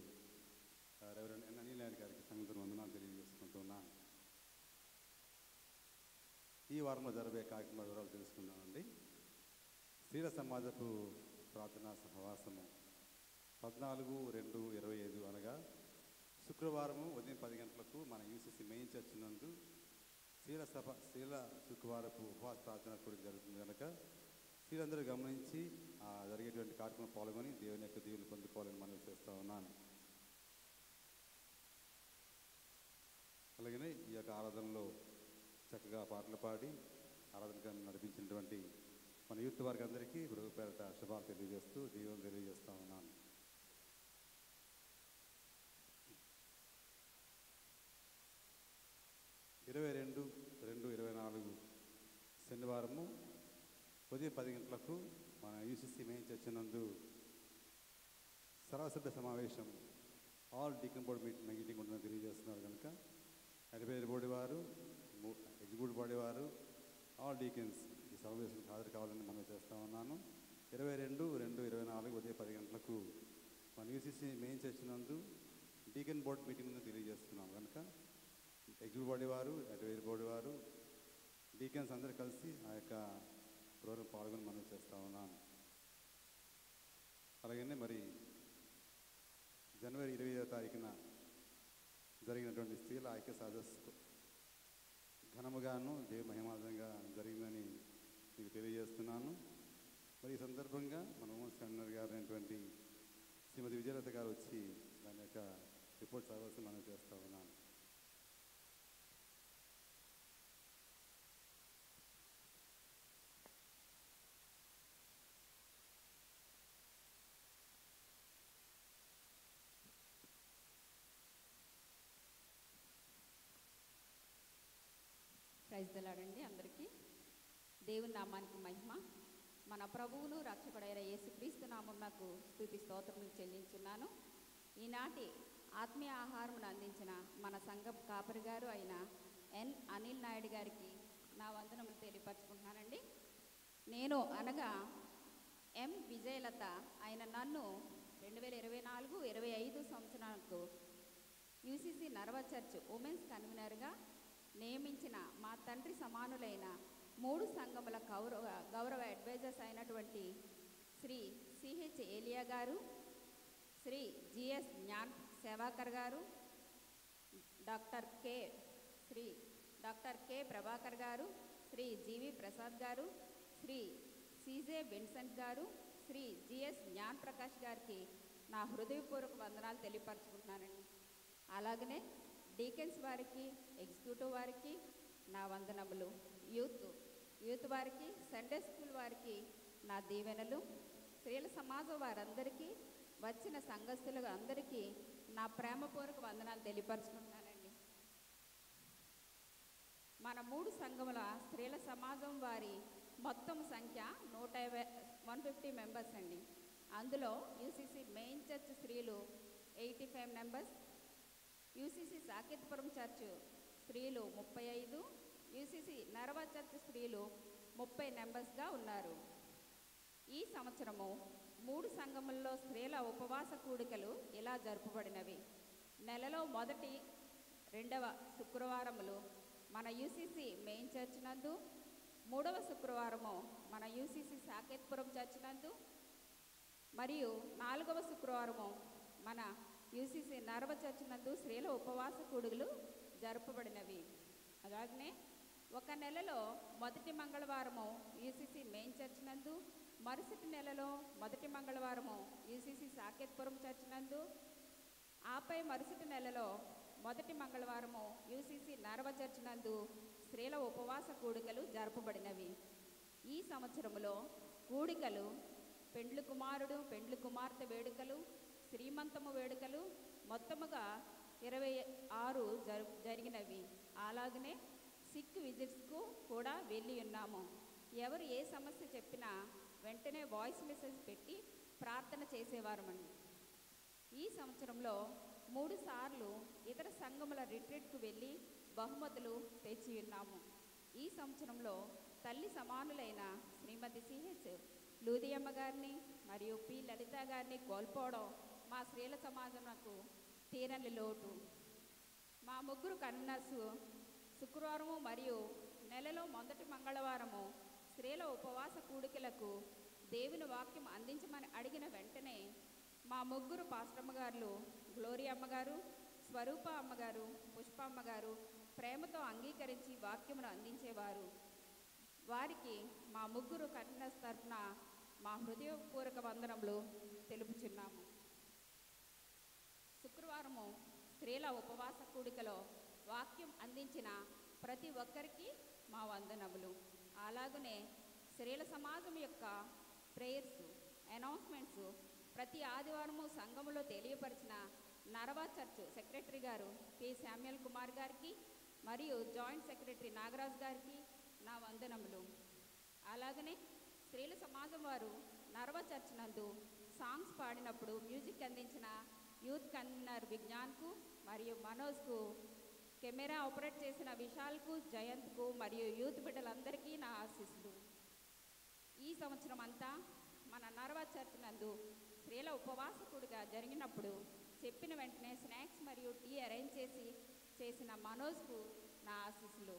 రెవరెండ్ అనిల్ గారికి సంగతులు వందనాలు తెలియజేసుకుంటున్నాను. ఈ వారంలో జరిగే కార్యక్రమ వివరాలు తెలుసుకుందామండి. స్త్రీల సమాజపు ప్రార్థనా సహవాసము 14/2/25 అనగా శుక్రవారము ఉదయం 10 గంటలకు మన యూసీసీ మెయిన్ చర్చ్ నందు స్త్రీల శుక్రవారపు ఉపవాస ప్రార్థన కూడా జరుగుతుంది కనుక స్త్రీలందరూ గమనించి జరిగేటువంటి కార్యక్రమం పాల్గొని దేవుని యొక్క దీవెనలు పొందుకోవాలని మనవి చేస్తూ ఉన్నాను. అలాగనే ఈ యొక్క ఆరాధనలో చక్కగా పాటలు పాడి ఆరాధనగా నడిపించినటువంటి మన యూత్ వారికి అందరికీ ప్రభు పేరట శుభాలు తెలియజేస్తూ దీవెనలు తెలియజేస్తా ఉన్నాను. ఇరవై 22/2/24 శనివారము ఉదయం 10 గంటలకు మన యూసీసీ మెయిన్ చర్చ్ నందు సర్వసభ్య సమావేశం ఆల్ డీకన్ బోర్డు మీటింగ్ ఉంటుందని తెలియజేస్తున్నారు కనుక అడ్వైజరీ బోర్డు వారు, ఎగ్జిక్యూటివ్ బాడీ వారు, ఆల్ డీకన్స్ ఈ సమావేశానికి హాజరు కావాలని మనం చేస్తా ఉన్నాను. 22/2/24 ఉదయం 10 గంటలకు మన యూసీసీ మెయిన్ చర్చ్ నందు డీకన్ బోర్డు మీటింగ్ ఉందని తెలియజేస్తున్నాం కనుక ఎగ్జిక్యూటివ్ బాడీ వారు, అడ్వైజరీ బోర్డు వారు, డీకన్స్ అందరూ కలిసి ఆ యొక్క ప్రోగ్రాం పాల్గొని మనం చేస్తూ ఉన్నాను. అలాగనే మరి జనవరి 25వ తారీఖున జరిగినటువంటి స్త్రీల ఐక్య సదస్సు ఘనముగాను దేవ మహిమార్థంగా జరిగిందని మీకు తెలియజేస్తున్నాను. మరి ఈ సందర్భంగా మన ఉమెన్స్ కన్వీనర్ గారు అయినటువంటి శ్రీమతి విజయలత గారు వచ్చి దాని యొక్క రిపోర్ట్ చదవాల్సి మనం చేస్తూ ఉన్నాను.
ప్రైజ్ ది లార్డ్ అండి. అందరికీ దేవుని నామానికి మహిమ. మన ప్రభువును రక్షకుడైన యేసుక్రీస్తు నామమునకు స్తుతి స్తోత్రములు చెల్లించున్నాను. ఈనాటి ఆత్మీయ ఆహారమును అందించిన మన సంఘం కాపరి గారు అయిన ఎన్ అనిల్ నాయుడు గారికి నా వందనములు తెలియపరచుకుంటున్నానండి. నేను అనగా ఎం విజయలత అయిన నన్ను 2024-25 సంవత్సరాలకు యూసీసీ నర్వ చర్చ్ ఉమెన్స్ కన్వీనర్గా నియమించిన మా తండ్రి సమానులైన 3 సంఘముల గౌరవ అడ్వైజర్స్ అయినటువంటి శ్రీ సిహెచ్ ఏలియా గారు, శ్రీ జిఎస్ జ్ఞాన్ సేవాకర్ గారు, డాక్టర్ కే ప్రభాకర్ గారు, శ్రీ జీవి ప్రసాద్ గారు, శ్రీ సిజే విన్సెంట్ గారు, శ్రీ జిఎస్ జ్ఞాన్ ప్రకాష్ గారికి నా హృదయపూర్వక వందనాలు తెలియపరచుకుంటున్నానండి. అలాగనే డీకెన్స్ వారికి, ఎగ్జిక్యూటివ్ వారికి నా వందనములు, యూత్ వారికి, సండే స్కూల్ వారికి నా దీవెనలు, స్త్రీల సమాజం వారందరికీ, వచ్చిన సంఘస్థులు అందరికీ నా ప్రేమపూర్వక వందనాలు తెలియపరచుకుంటున్నానండి. మన 3 సంఘముల స్త్రీల సమాజం వారి మొత్తం సంఖ్య 150 మెంబర్స్ అండి. అందులో యూసీసీ మెయిన్ చర్చ్ స్త్రీలు 85 మెంబర్స్, యూసీసీ సాకేత్పురం చర్చ్ స్త్రీలు 35, యూసీసీ నర్వ చర్చ్ స్త్రీలు 30 మెంబర్స్గా ఉన్నారు. ఈ సంవత్సరము 3 సంఘముల్లో స్త్రీల ఉపవాస కూడికలు ఇలా జరుపబడినవి. నెలలో మొదటి, 2వ శుక్రవారములు మన యూసీసీ మెయిన్ చర్చ్ నందు, 3వ శుక్రవారము మన యూసీసీ సాకేత్పురం చర్చ్ నందు, మరియు 4వ శుక్రవారము మన యూసీసీ నర్వ చర్చ్ నందు స్త్రీల ఉపవాస కూడుగులు జరపబడినవి. అలాగనే ఒక నెలలో మొదటి మంగళవారము యూసీసీ మెయిన్ చర్చ్ నందు, మరుసటి నెలలో మొదటి మంగళవారము యూసీసీ సాకేత్పురం చర్చ్ నందు, ఆపై మరుసటి నెలలో మొదటి మంగళవారము యూసీసీ నర్వ చర్చ్ నందు స్త్రీల ఉపవాస కూడికలు జరపబడినవి. ఈ సంవత్సరములో కూడికలు పెండ్లి కుమారుడు, పెండ్లి కుమార్తె వేడుకలు, శ్రీమంతము వేడుకలు మొత్తముగా 26 జరిగినవి. అలాగనే సిక్ విజిట్స్కు కూడా వెళ్ళి ఉన్నాము. ఎవరు ఏ సమస్య చెప్పినా వెంటనే వాయిస్ మెసేజ్ పెట్టి ప్రార్థన చేసేవారమండి. ఈ సంవత్సరంలో 3 సార్లు ఇతర సంఘముల రిట్రీట్కు వెళ్ళి బహుమతులు తెచ్చి ఉన్నాము. ఈ సంవత్సరంలో తల్లి సమానులైన శ్రీమతి సిహెచ్ లూదియమ్మ గారిని మరియు పి లలిత గారిని కోల్పోవడం మా స్త్రీల సమాజంకు తీరని లోటు. మా 3 కన్వీనర్స్ శుక్రవారము మరియు నెలలో మొదటి మంగళవారము స్త్రీల ఉపవాస కూడికలకు దేవుని వాక్యం అందించమని అడిగిన వెంటనే మా 3 పాస్టమ్మ గారు, గ్లోరియా అమ్మగారు, స్వరూప అమ్మగారు, పుష్ప అమ్మగారు ప్రేమతో అంగీకరించి వాక్యమును అందించేవారు. వారికి మా 3 కన్వీనర్స్ తరఫున మా హృదయపూర్వక వందనములు తెలుపుచున్నాము. శుక్రవారము స్త్రీల ఉపవాస కూడికలో వాక్యం అందించిన ప్రతి ఒక్కరికి మా వందనములు. అలాగనే స్త్రీల సమాజం యొక్క ప్రేయర్స్ అనౌన్స్మెంట్స్ ప్రతి ఆదివారము సంఘములో తెలియపరిచిన నరవా చర్చ్ సెక్రటరీ గారు పి శామ్యుల్ కుమార్ గారికి మరియు జాయింట్ సెక్రటరీ నాగరాజ్ గారికి నా వందనములు. అలాగనే స్త్రీల సమాజం వారు నరవ చర్చ్ నందు సాంగ్స్ పాడినప్పుడు మ్యూజిక్ అందించిన యూత్ కన్వీనర్ విజ్ఞాన్కు మరియు మనోజ్కు, కెమెరా ఆపరేట్ చేసిన విశాల్కు, జయంత్కు మరియు యూత్ బిడ్డలందరికీ నా ఆశీస్సులు. ఈ సంవత్సరం అంతా మన నరవ చర్చ్ నందు స్త్రీల ఉపవాసకుడిగా జరిగినప్పుడు చెప్పిన వెంటనే స్నాక్స్ మరియు టీ అరేంజ్ చేసిన మనోజ్కు నా ఆశీస్సులు.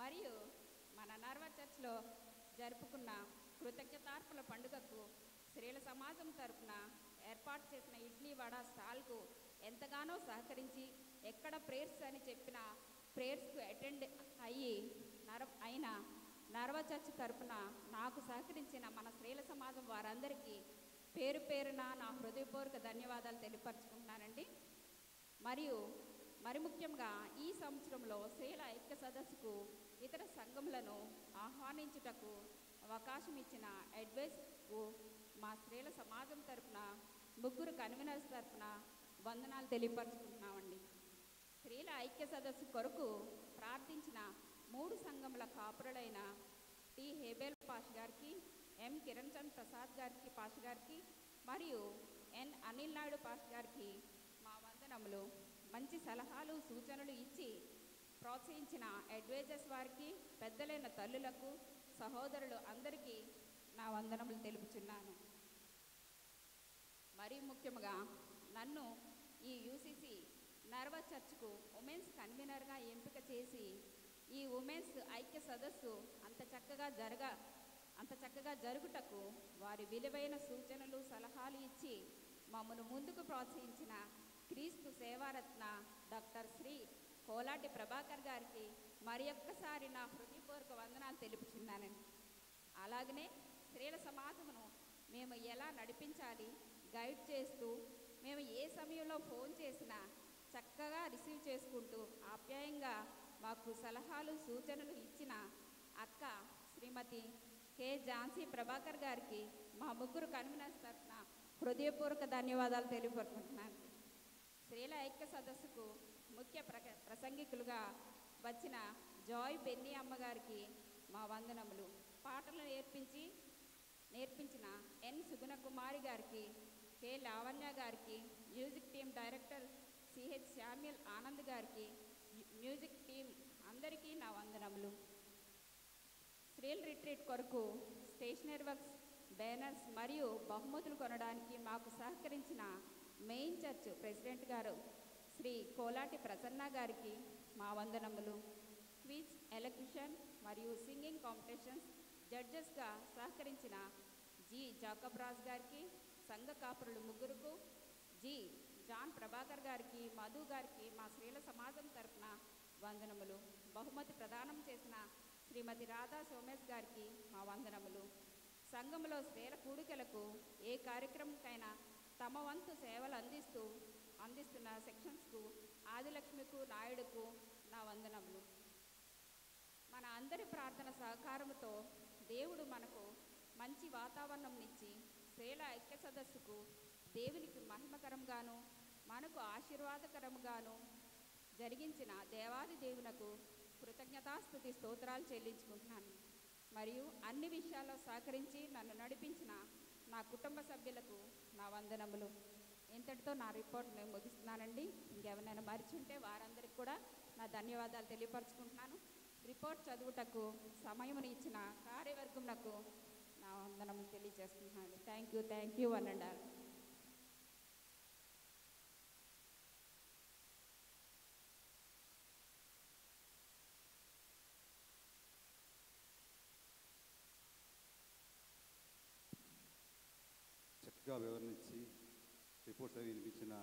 మరియు మన నర్వ చర్చ్లో జరుపుకున్న కృతజ్ఞతార్పణ పండుగకు స్త్రీల సమాజం తరపున ఏర్పాటు చేసిన ఇడ్లీ వడ స్టాల్కు ఎంతగానో సహకరించి ఎక్కడ ప్రేయర్స్ అని చెప్పిన ప్రేయర్స్కు అటెండ్ అయిన నర్వ చర్చ్ తరపున నాకు సహకరించిన మన స్త్రీల సమాజం వారందరికీ పేరు పేరున నా హృదయపూర్వక ధన్యవాదాలు తెలియపరచుకుంటున్నానండి. మరియు మరి ముఖ్యంగా ఈ సంవత్సరంలో స్త్రీల ఐక్య సదస్సుకు ఇతర సంఘములను ఆహ్వానించుటకు అవకాశం ఇచ్చిన అడ్వైస్కు మా స్త్రీల సమాజం తరపున 3 కన్వీనర్స్ తరపున వందనాలు తెలియపరచుకుంటున్నామండి. స్త్రీల ఐక్య సదస్సు కొరకు ప్రార్థించిన 3 సంఘముల కాపురులైన టి హేబెల్ పాష్ గారికి, ఎం కిరణ్ చంద్ ప్రసాద్ గారికి పాష్ గారికి మరియు ఎన్ అనిల్ నాయుడు పాష్ గారికి మా వందనములు. మంచి సలహాలు సూచనలు ఇచ్చి ప్రోత్సహించిన అడ్వైజర్స్ వారికి, పెద్దలైన తల్లులకు, సహోదరులు అందరికీ నా వందనములు తెలుపుచున్నాను. మరీ ముఖ్యంగా నన్ను ఈ యూసీసీ నర్వ చర్చ్కు ఉమెన్స్ కన్వీనర్గా ఎంపిక చేసి ఈ ఉమెన్స్ ఐక్య సదస్సు అంత చక్కగా జరుగుటకు వారి విలువైన సూచనలు సలహాలు ఇచ్చి మమ్మను ముందుకు ప్రోత్సహించిన క్రీస్తు సేవారత్న డాక్టర్ శ్రీ కోలాటి ప్రభాకర్ గారికి మరి ఒక్కసారి నా హృదయపూర్వక వందనాలు తెలుపుచున్నానండి. అలాగనే స్త్రీల సమాజమును మేము ఎలా నడిపించాలి గైడ్ చేస్తూ, మేము ఏ సమయంలో ఫోన్ చేసినా చక్కగా రిసీవ్ చేసుకుంటూ ఆప్యాయంగా మాకు సలహాలు సూచనలు ఇచ్చిన అక్క శ్రీమతి కె ఝాన్సీ ప్రభాకర్ గారికి మా 3 కన్వీనర్స్ తరఫున హృదయపూర్వక ధన్యవాదాలు తెలియపరుచుకుంటున్నాను. స్త్రీల ఐక్య సదస్సుకు ముఖ్య ప్రసంగికులుగా వచ్చిన జాయ్ బెన్నీ అమ్మగారికి మా వందనములు. పాటలు నేర్పించిన ఎన్ సుగుణ కుమారి గారికి, కె లావణ్య గారికి, music team director CH Samuel Anand గారికి, మ్యూజిక్ టీం అందరికీ నా వందనములు. స్త్రీల రిట్రీట్ కొరకు స్టేషనరీ వర్క్స్, బ్యానర్స్ మరియు బహుమతులు కొనడానికి మాకు సహకరించిన మెయిన్ చర్చ్ ప్రెసిడెంట్ గారు శ్రీ కోలాటి ప్రసన్న గారికి మా వందనములు. క్విజ్, ఎలక్యూషన్ మరియు సింగింగ్ కాంపిటీషన్స్ జడ్జెస్గా సహకరించిన జి జాకబ్ రాజ్ గారికి, సంఘ కాపురులు 3కు, జి జాన్ ప్రభాకర్ గారికి, మధు గారికి మా స్త్రీల సమాజం తరఫున వందనములు. బహుమతి ప్రదానం చేసిన శ్రీమతి రాధా సోమేష్ గారికి మా వందనములు. సంఘంలో స్త్రీల కూడికలకు ఏ కార్యక్రమంకైనా తమ వంతు సేవలు అందిస్తున్న సెక్షన్స్కు ఆదిలక్ష్మికు, నాయుడుకు నా వందనములు. మన అందరి ప్రార్థన సహకారముతో దేవుడు మనకు మంచి వాతావరణం ఇచ్చి స్త్రీల ఐక్య సదస్సుకు దేవునికి మహిమకరంగాను మనకు ఆశీర్వాదకరంగాను జరిగించిన దేవాది దేవునకు కృతజ్ఞతాస్తుతి స్తోత్రాలు చెల్లించుకుంటున్నాను. మరియు అన్ని విషయాల్లో సహకరించి నన్ను నడిపించిన నా కుటుంబ సభ్యులకు నా వందనములు. ఇంతటితో నా రిపోర్ట్ నేను ముగిస్తున్నానండి. ఇంకెవరైనా మరిచుంటే వారందరికీ కూడా నా ధన్యవాదాలు తెలియపరచుకుంటున్నాను. రిపోర్ట్ చదువుటకు సమయమును ఇచ్చిన కార్యవర్గమునకు నా వందనములు తెలియజేస్తున్నాను. Thank you one and all.
చక్కగా వివరణించి రిపోర్ట్స్ అవి వినిపించిన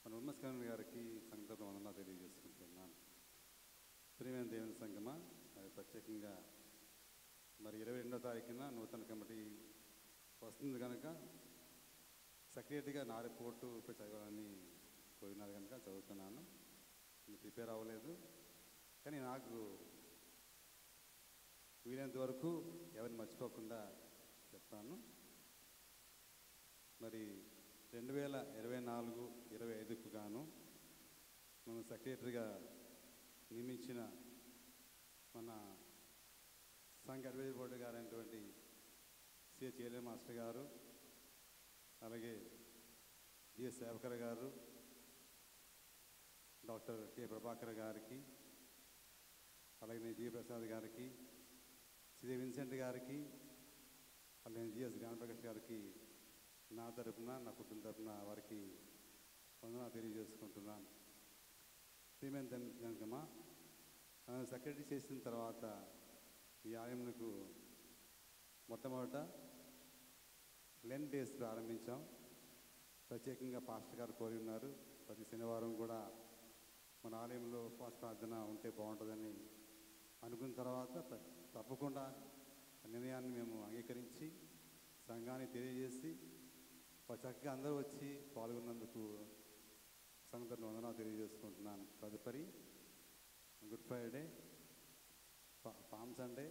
మన ఉమెన్స్ కన్వీనర్ గారికి సంఘటన వందనాలు తెలియజేసుకుంటున్నాను. ప్రియమైన దేవుని సంగమా, మరి ప్రత్యేకంగా మరి 22వ తారీఖున నూతన కమిటీ వస్తుంది కనుక సెక్రటరీగా నా రిపోర్టు ఇప్పుడు చదవాలని కోరినారు కనుక చదువుతున్నాను. నేను ప్రిపేర్ అవ్వలేదు, కానీ నాకు వీలైనంత వరకు ఎవరిని మర్చిపోకుండా చెప్తాను. మరి 2024-25కు గాను మనం సెక్రటరీగా నియమించిన మన సంఘ అడ్వైజరీ బోర్డు గారు అయినటువంటి సి చేలే మాస్టర్ గారు, అలాగే జిఎస్ సేవకర్ గారు, డాక్టర్ కె ప్రభాకర్ గారికి, అలాగే జి ప్రసాద్ గారికి, శ్రీ విన్సెంట్ గారికి, అలాగే జిఎస్ జ్ఞానప్రకాష్ గారికి నా తరపున, నా కుటుంబ తరపున వారికి వందనాలు తెలియజేసుకుంటున్నాను. ప్రియమైన జనకమ్మ, సెక్రటరీ చేసిన తర్వాత ఈ ఆలయంకు మొట్టమొదట లెంట్ డేస్ ప్రారంభించాం. ప్రత్యేకంగా పాస్టర్ గారు కోరి ఉన్నారు, ప్రతి శనివారం కూడా మన ఆలయంలో ఉపవాస ప్రార్థన ఉంటే బాగుంటుందని అనుకున్న తర్వాత తప్పకుండా నిర్ణయాన్ని మేము అంగీకరించి సంఘాన్ని తెలియజేసి చక్కగా అందరూ వచ్చి పాల్గొన్నందుకు సంఘటన వందనాలు తెలియజేసుకుంటున్నాను. తదుపరి గుడ్ ఫ్రైడే, పామ్ సండే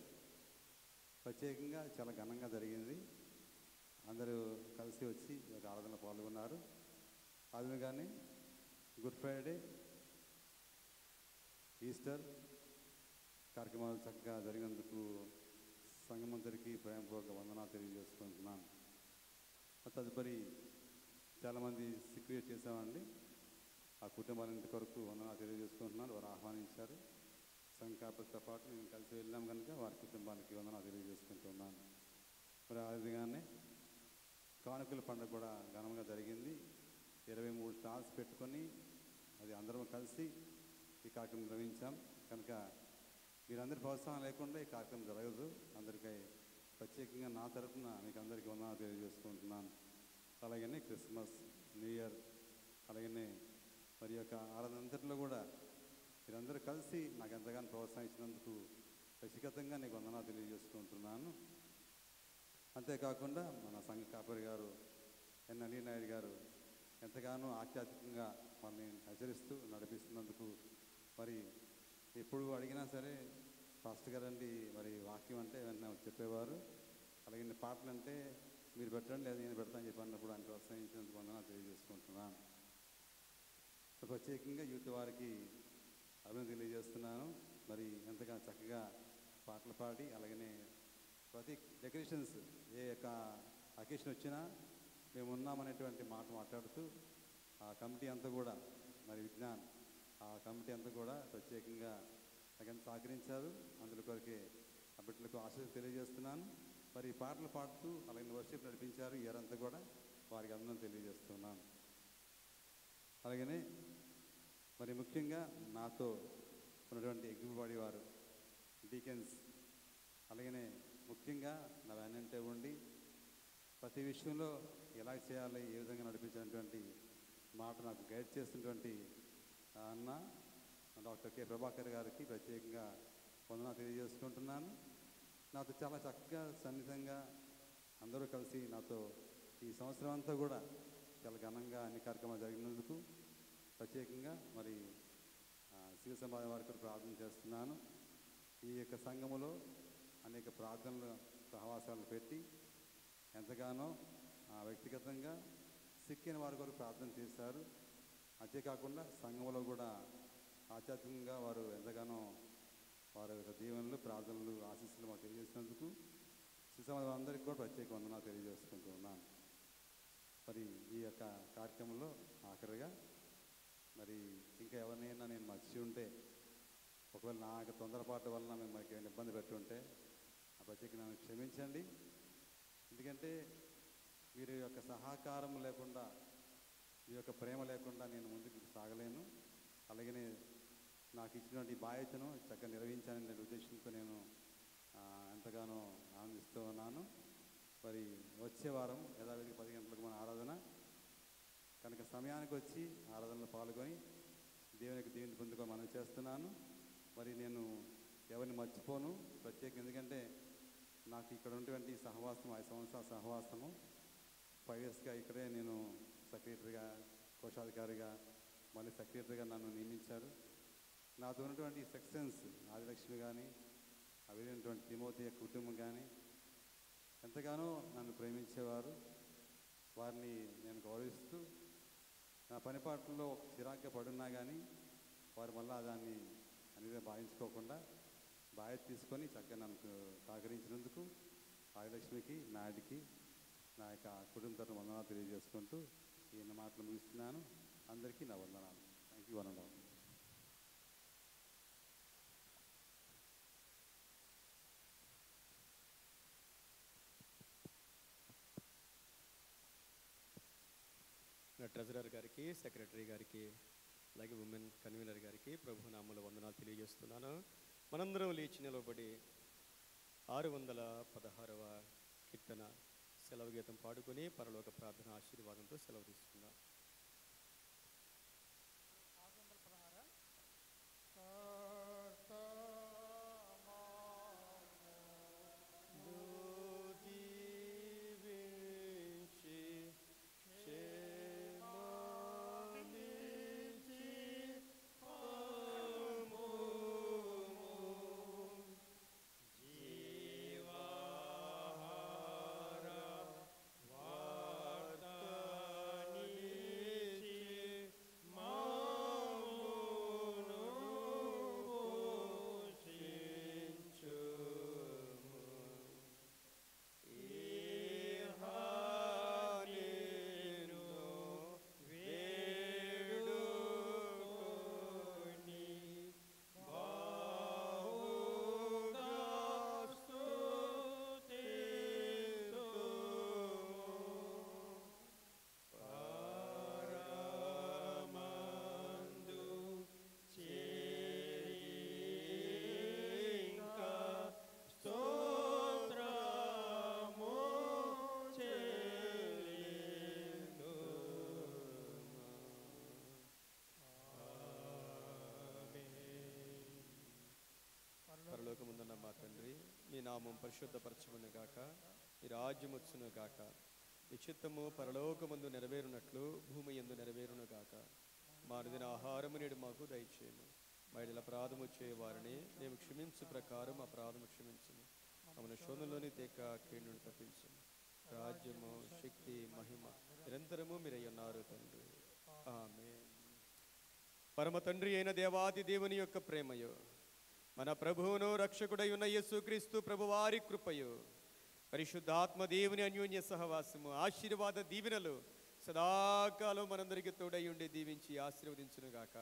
ప్రత్యేకంగా చాలా ఘనంగా జరిగింది. అందరూ కలిసి వచ్చి ఈ యొక్క ఆరాధనలో పాల్గొన్నారు. అదేవిధంగానే గుడ్ ఫ్రైడే, ఈస్టర్ కార్యక్రమాలు చక్కగా జరిగినందుకు సంఘమందరికీ ప్రేమపూర్వక వందనాలు తెలియజేసుకుంటున్నాను. తదుపరి చాలామంది సిక్రియేట్ చేసామండి. ఆ కుటుంబాలంటి కొరకు వందనాలు తెలియజేసుకుంటున్నాను. వారు ఆహ్వానించారు. సంఘాపతితో పాటు మేము కలిసి వెళ్ళాం కనుక వారి కుటుంబానికి వందనాలు తెలియజేసుకుంటున్నాను. మరి ఆ విధంగానే కానుకల పండుగ కూడా ఘనంగా జరిగింది. 23 స్టాల్స్ పెట్టుకొని అది అందరం కలిసి ఈ కార్యక్రమం నిర్వహించాం కనుక మీరందరి ప్రోత్సాహం లేకుండా ఈ కార్యక్రమం జరగదు. అందరికీ ప్రత్యేకంగా నా తరఫున మీకు అందరికీ వందనాలు తెలియజేసుకుంటున్నాను. అలాగనే క్రిస్మస్, న్యూ ఇయర్, అలాగనే మరి యొక్క ఆరాధన అంతట్లో కూడా మీరందరూ కలిసి నాకు ఎంతగానో ప్రోత్సహించినందుకు వ్యక్తిగతంగా నీకు వందనాలు తెలియజేసుకుంటున్నాను. అంతేకాకుండా మన సంఘ కాపరి గారు ఎన్ అలీ నాయుడు గారు ఎంతగానో ఆధ్యాత్మికంగా మనల్ని హెచ్చరిస్తూ నడిపిస్తున్నందుకు మరి ఎప్పుడు అడిగినా సరే పాస్టర్ గారండి మరి వాక్యం అంటే వెంటనే చెప్పేవారు. అలాగే పాటలు అంటే మీరు పెట్టండి లేదా నేను పెడతాను చెప్పి అన్నప్పుడు ఆయన ప్రోత్సహించినందుకు వందనాలు తెలియజేసుకుంటున్నాను. ప్రత్యేకంగా యూత్ వారికి అభినందన తెలియజేస్తున్నాను. మరి ఎంతగా చక్కగా పాటలు పాడి అలాగనే ప్రతి డెకరేషన్స్ ఏ యొక్క అకేషన్ వచ్చినా మేము ఉన్నామనేటువంటి మాట మాట్లాడుతూ ఆ కమిటీ అంతా కూడా మరి విజ్ఞాన్ ఆ కమిటీ అంతా కూడా ప్రత్యేకంగా నాకు సహకరించారు. అందులో కొరకే ఆ బిడ్డలకు ఆశీస్సు తెలియజేస్తున్నాను. మరి పాటలు పాడుతూ అలాగే వర్షిప్ నడిపించారు. ఇయరంతా కూడా వారికి అభినందన తెలియజేస్తున్నాను. అలాగనే మరి ముఖ్యంగా నాతో ఉన్నటువంటి ఎగ్జిబిట్ వారు డీకెన్స్ అలాగనే ముఖ్యంగా నా వెన్నంటే ఉండి ప్రతి విషయంలో ఎలా చేయాలి, ఏ విధంగా నడిపించినటువంటి మాట నాకు గైడ్ చేస్తున్నటువంటి అన్న డాక్టర్ కె ప్రభాకర్ గారికి ప్రత్యేకంగా వందనాలు తెలియజేసుకుంటున్నాను. నాతో చాలా చక్కగా సన్నిహితంగా అందరూ కలిసి నాతో ఈ సంవత్సరం అంతా కూడా చాలా ఘనంగా అన్ని కార్యక్రమాలు జరిగినందుకు ప్రత్యేకంగా మరి శివ సమాజం వారికి ప్రార్థన చేస్తున్నాను. ఈ యొక్క సంఘములో అనేక ప్రార్థనలు సహవాసాలు పెట్టి ఎంతగానో వ్యక్తిగతంగా సిక్కిన వారి కొరకు ప్రార్థన చేశారు. అంతేకాకుండా సంఘంలో కూడా ఆధ్యాత్మికంగా వారు ఎంతగానో వారి యొక్క దీవెనలు, ప్రార్థనలు, ఆశీస్సులు మాకు తెలియజేసినందుకు శిశుసమాజం అందరికీ కూడా ప్రత్యేక వందనాలు తెలియజేసుకుంటూ ఉన్నాను. మరి ఈ యొక్క కార్యక్రమంలో ఆఖరిగా మరి ఇంకా ఎవరినైనా నేను మర్చి ఉంటే, ఒకవేళ నా యొక్క తొందరపాటు వలన మిమ్మల్ని ఏమైనా ఇబ్బంది పెట్టి ఉంటే ప్రత్యేక నన్ను క్షమించండి. ఎందుకంటే మీరు యొక్క సహకారం లేకుండా, మీ యొక్క ప్రేమ లేకుండా నేను ముందుకు సాగలేను. అలాగనే నాకు ఇచ్చినటువంటి బాధ్యతను చక్కగా నిర్వహించాలనే ఉద్దేశంతో నేను ఎంతగానో ఆనందిస్తూ ఉన్నాను. మరి వచ్చే వారం యథావిధిగా 10 గంటలకు మన ఆరాధన కనుక సమయానికి వచ్చి ఆరాధనలో పాల్గొని దేవునికి దీవెన పొందుకొని మనం చేస్తున్నాను. మరి నేను ఎవరిని మర్చిపోను ప్రత్యేకంగా, ఎందుకంటే నాకు ఇక్కడ ఉన్నటువంటి సహవాసం 5 సంవత్సరాల సహవాసము 5 ఇయర్స్గా ఇక్కడే నేను సెక్రటరీగా, కోశాధికారిగా, మళ్ళీ సెక్రటరీగా నన్ను నియమించారు. నాతో ఉన్నటువంటి సెక్షన్స్ ఆదిలక్ష్మి కానీ, ఆ వెళ్ళినటువంటి తిమోతి యొక్క కుటుంబం కానీ ఎంతగానో నన్ను ప్రేమించేవారు. వారిని నేను గౌరవిస్తూ నా పనిపాట్లలో ఒక చిరాగ్గా పడున్నా కానీ వారు మళ్ళా దాన్ని అనేది భావించుకోకుండా బాధ్యత తీసుకొని చక్కగా నన్ను సహకరించినందుకు భాగ్యలక్ష్మికి, నాయుడికి నా యొక్క కుటుంబ తరఫున వందనాలు తెలియజేసుకుంటూ ఈ మాటలు ముగిస్తున్నాను. అందరికీ నా వందనాలు. Thank you. వందనాలు.
నా ట్రెజరర్ గారికి, సెక్రటరీ గారికి, అలాగే ఉమెన్ కన్వీనర్ గారికి ప్రభు నామములో వందనాలు తెలియజేస్తున్నాను. మనందరం లేచి నిలబడి 616వ కీర్తన సెలవు గీతం పాడుకొని పరలోక ప్రార్థన ఆశీర్వాదంతో సెలవు తీసుకుందాం. 'పరలోకమందున్న మా తండ్రి, మీ నామం పరిశుద్ధపరచబడును గాక, మీ రాజ్యం వచ్చును గాక, మీ చిత్తము పరలోకమందు నెరవేరునట్లు భూమి యందు నెరవేరును గాక. మా అనుదిన ఆహారము నేడు మాకు దయచేయము. మా యెడల అపరాధము చేయవారిని మేము క్షమించు ప్రకారం అపరాధము క్షమించుము. మమ్మల్ని శోధనలోని తేక కీడు నుండి తప్పించుము. రాజ్యము, శక్తి, మహిమ నిరంతరము మీరై ఉన్నారు తండ్రి. ఆమేన్. పరమ తండ్రి అయిన దేవాది దేవుని యొక్క ప్రేమయో, మన ప్రభువును రక్షకుడై ఉన్న యేసుక్రీస్తు ప్రభువారి కృపయు, పరిశుద్ధాత్మ దేవుని అన్యోన్య సహవాసము, ఆశీర్వాద దీవెనలు సదాకాలం మనందరికీ తోడై ఉండి దీవించి ఆశీర్వదించునుగాక.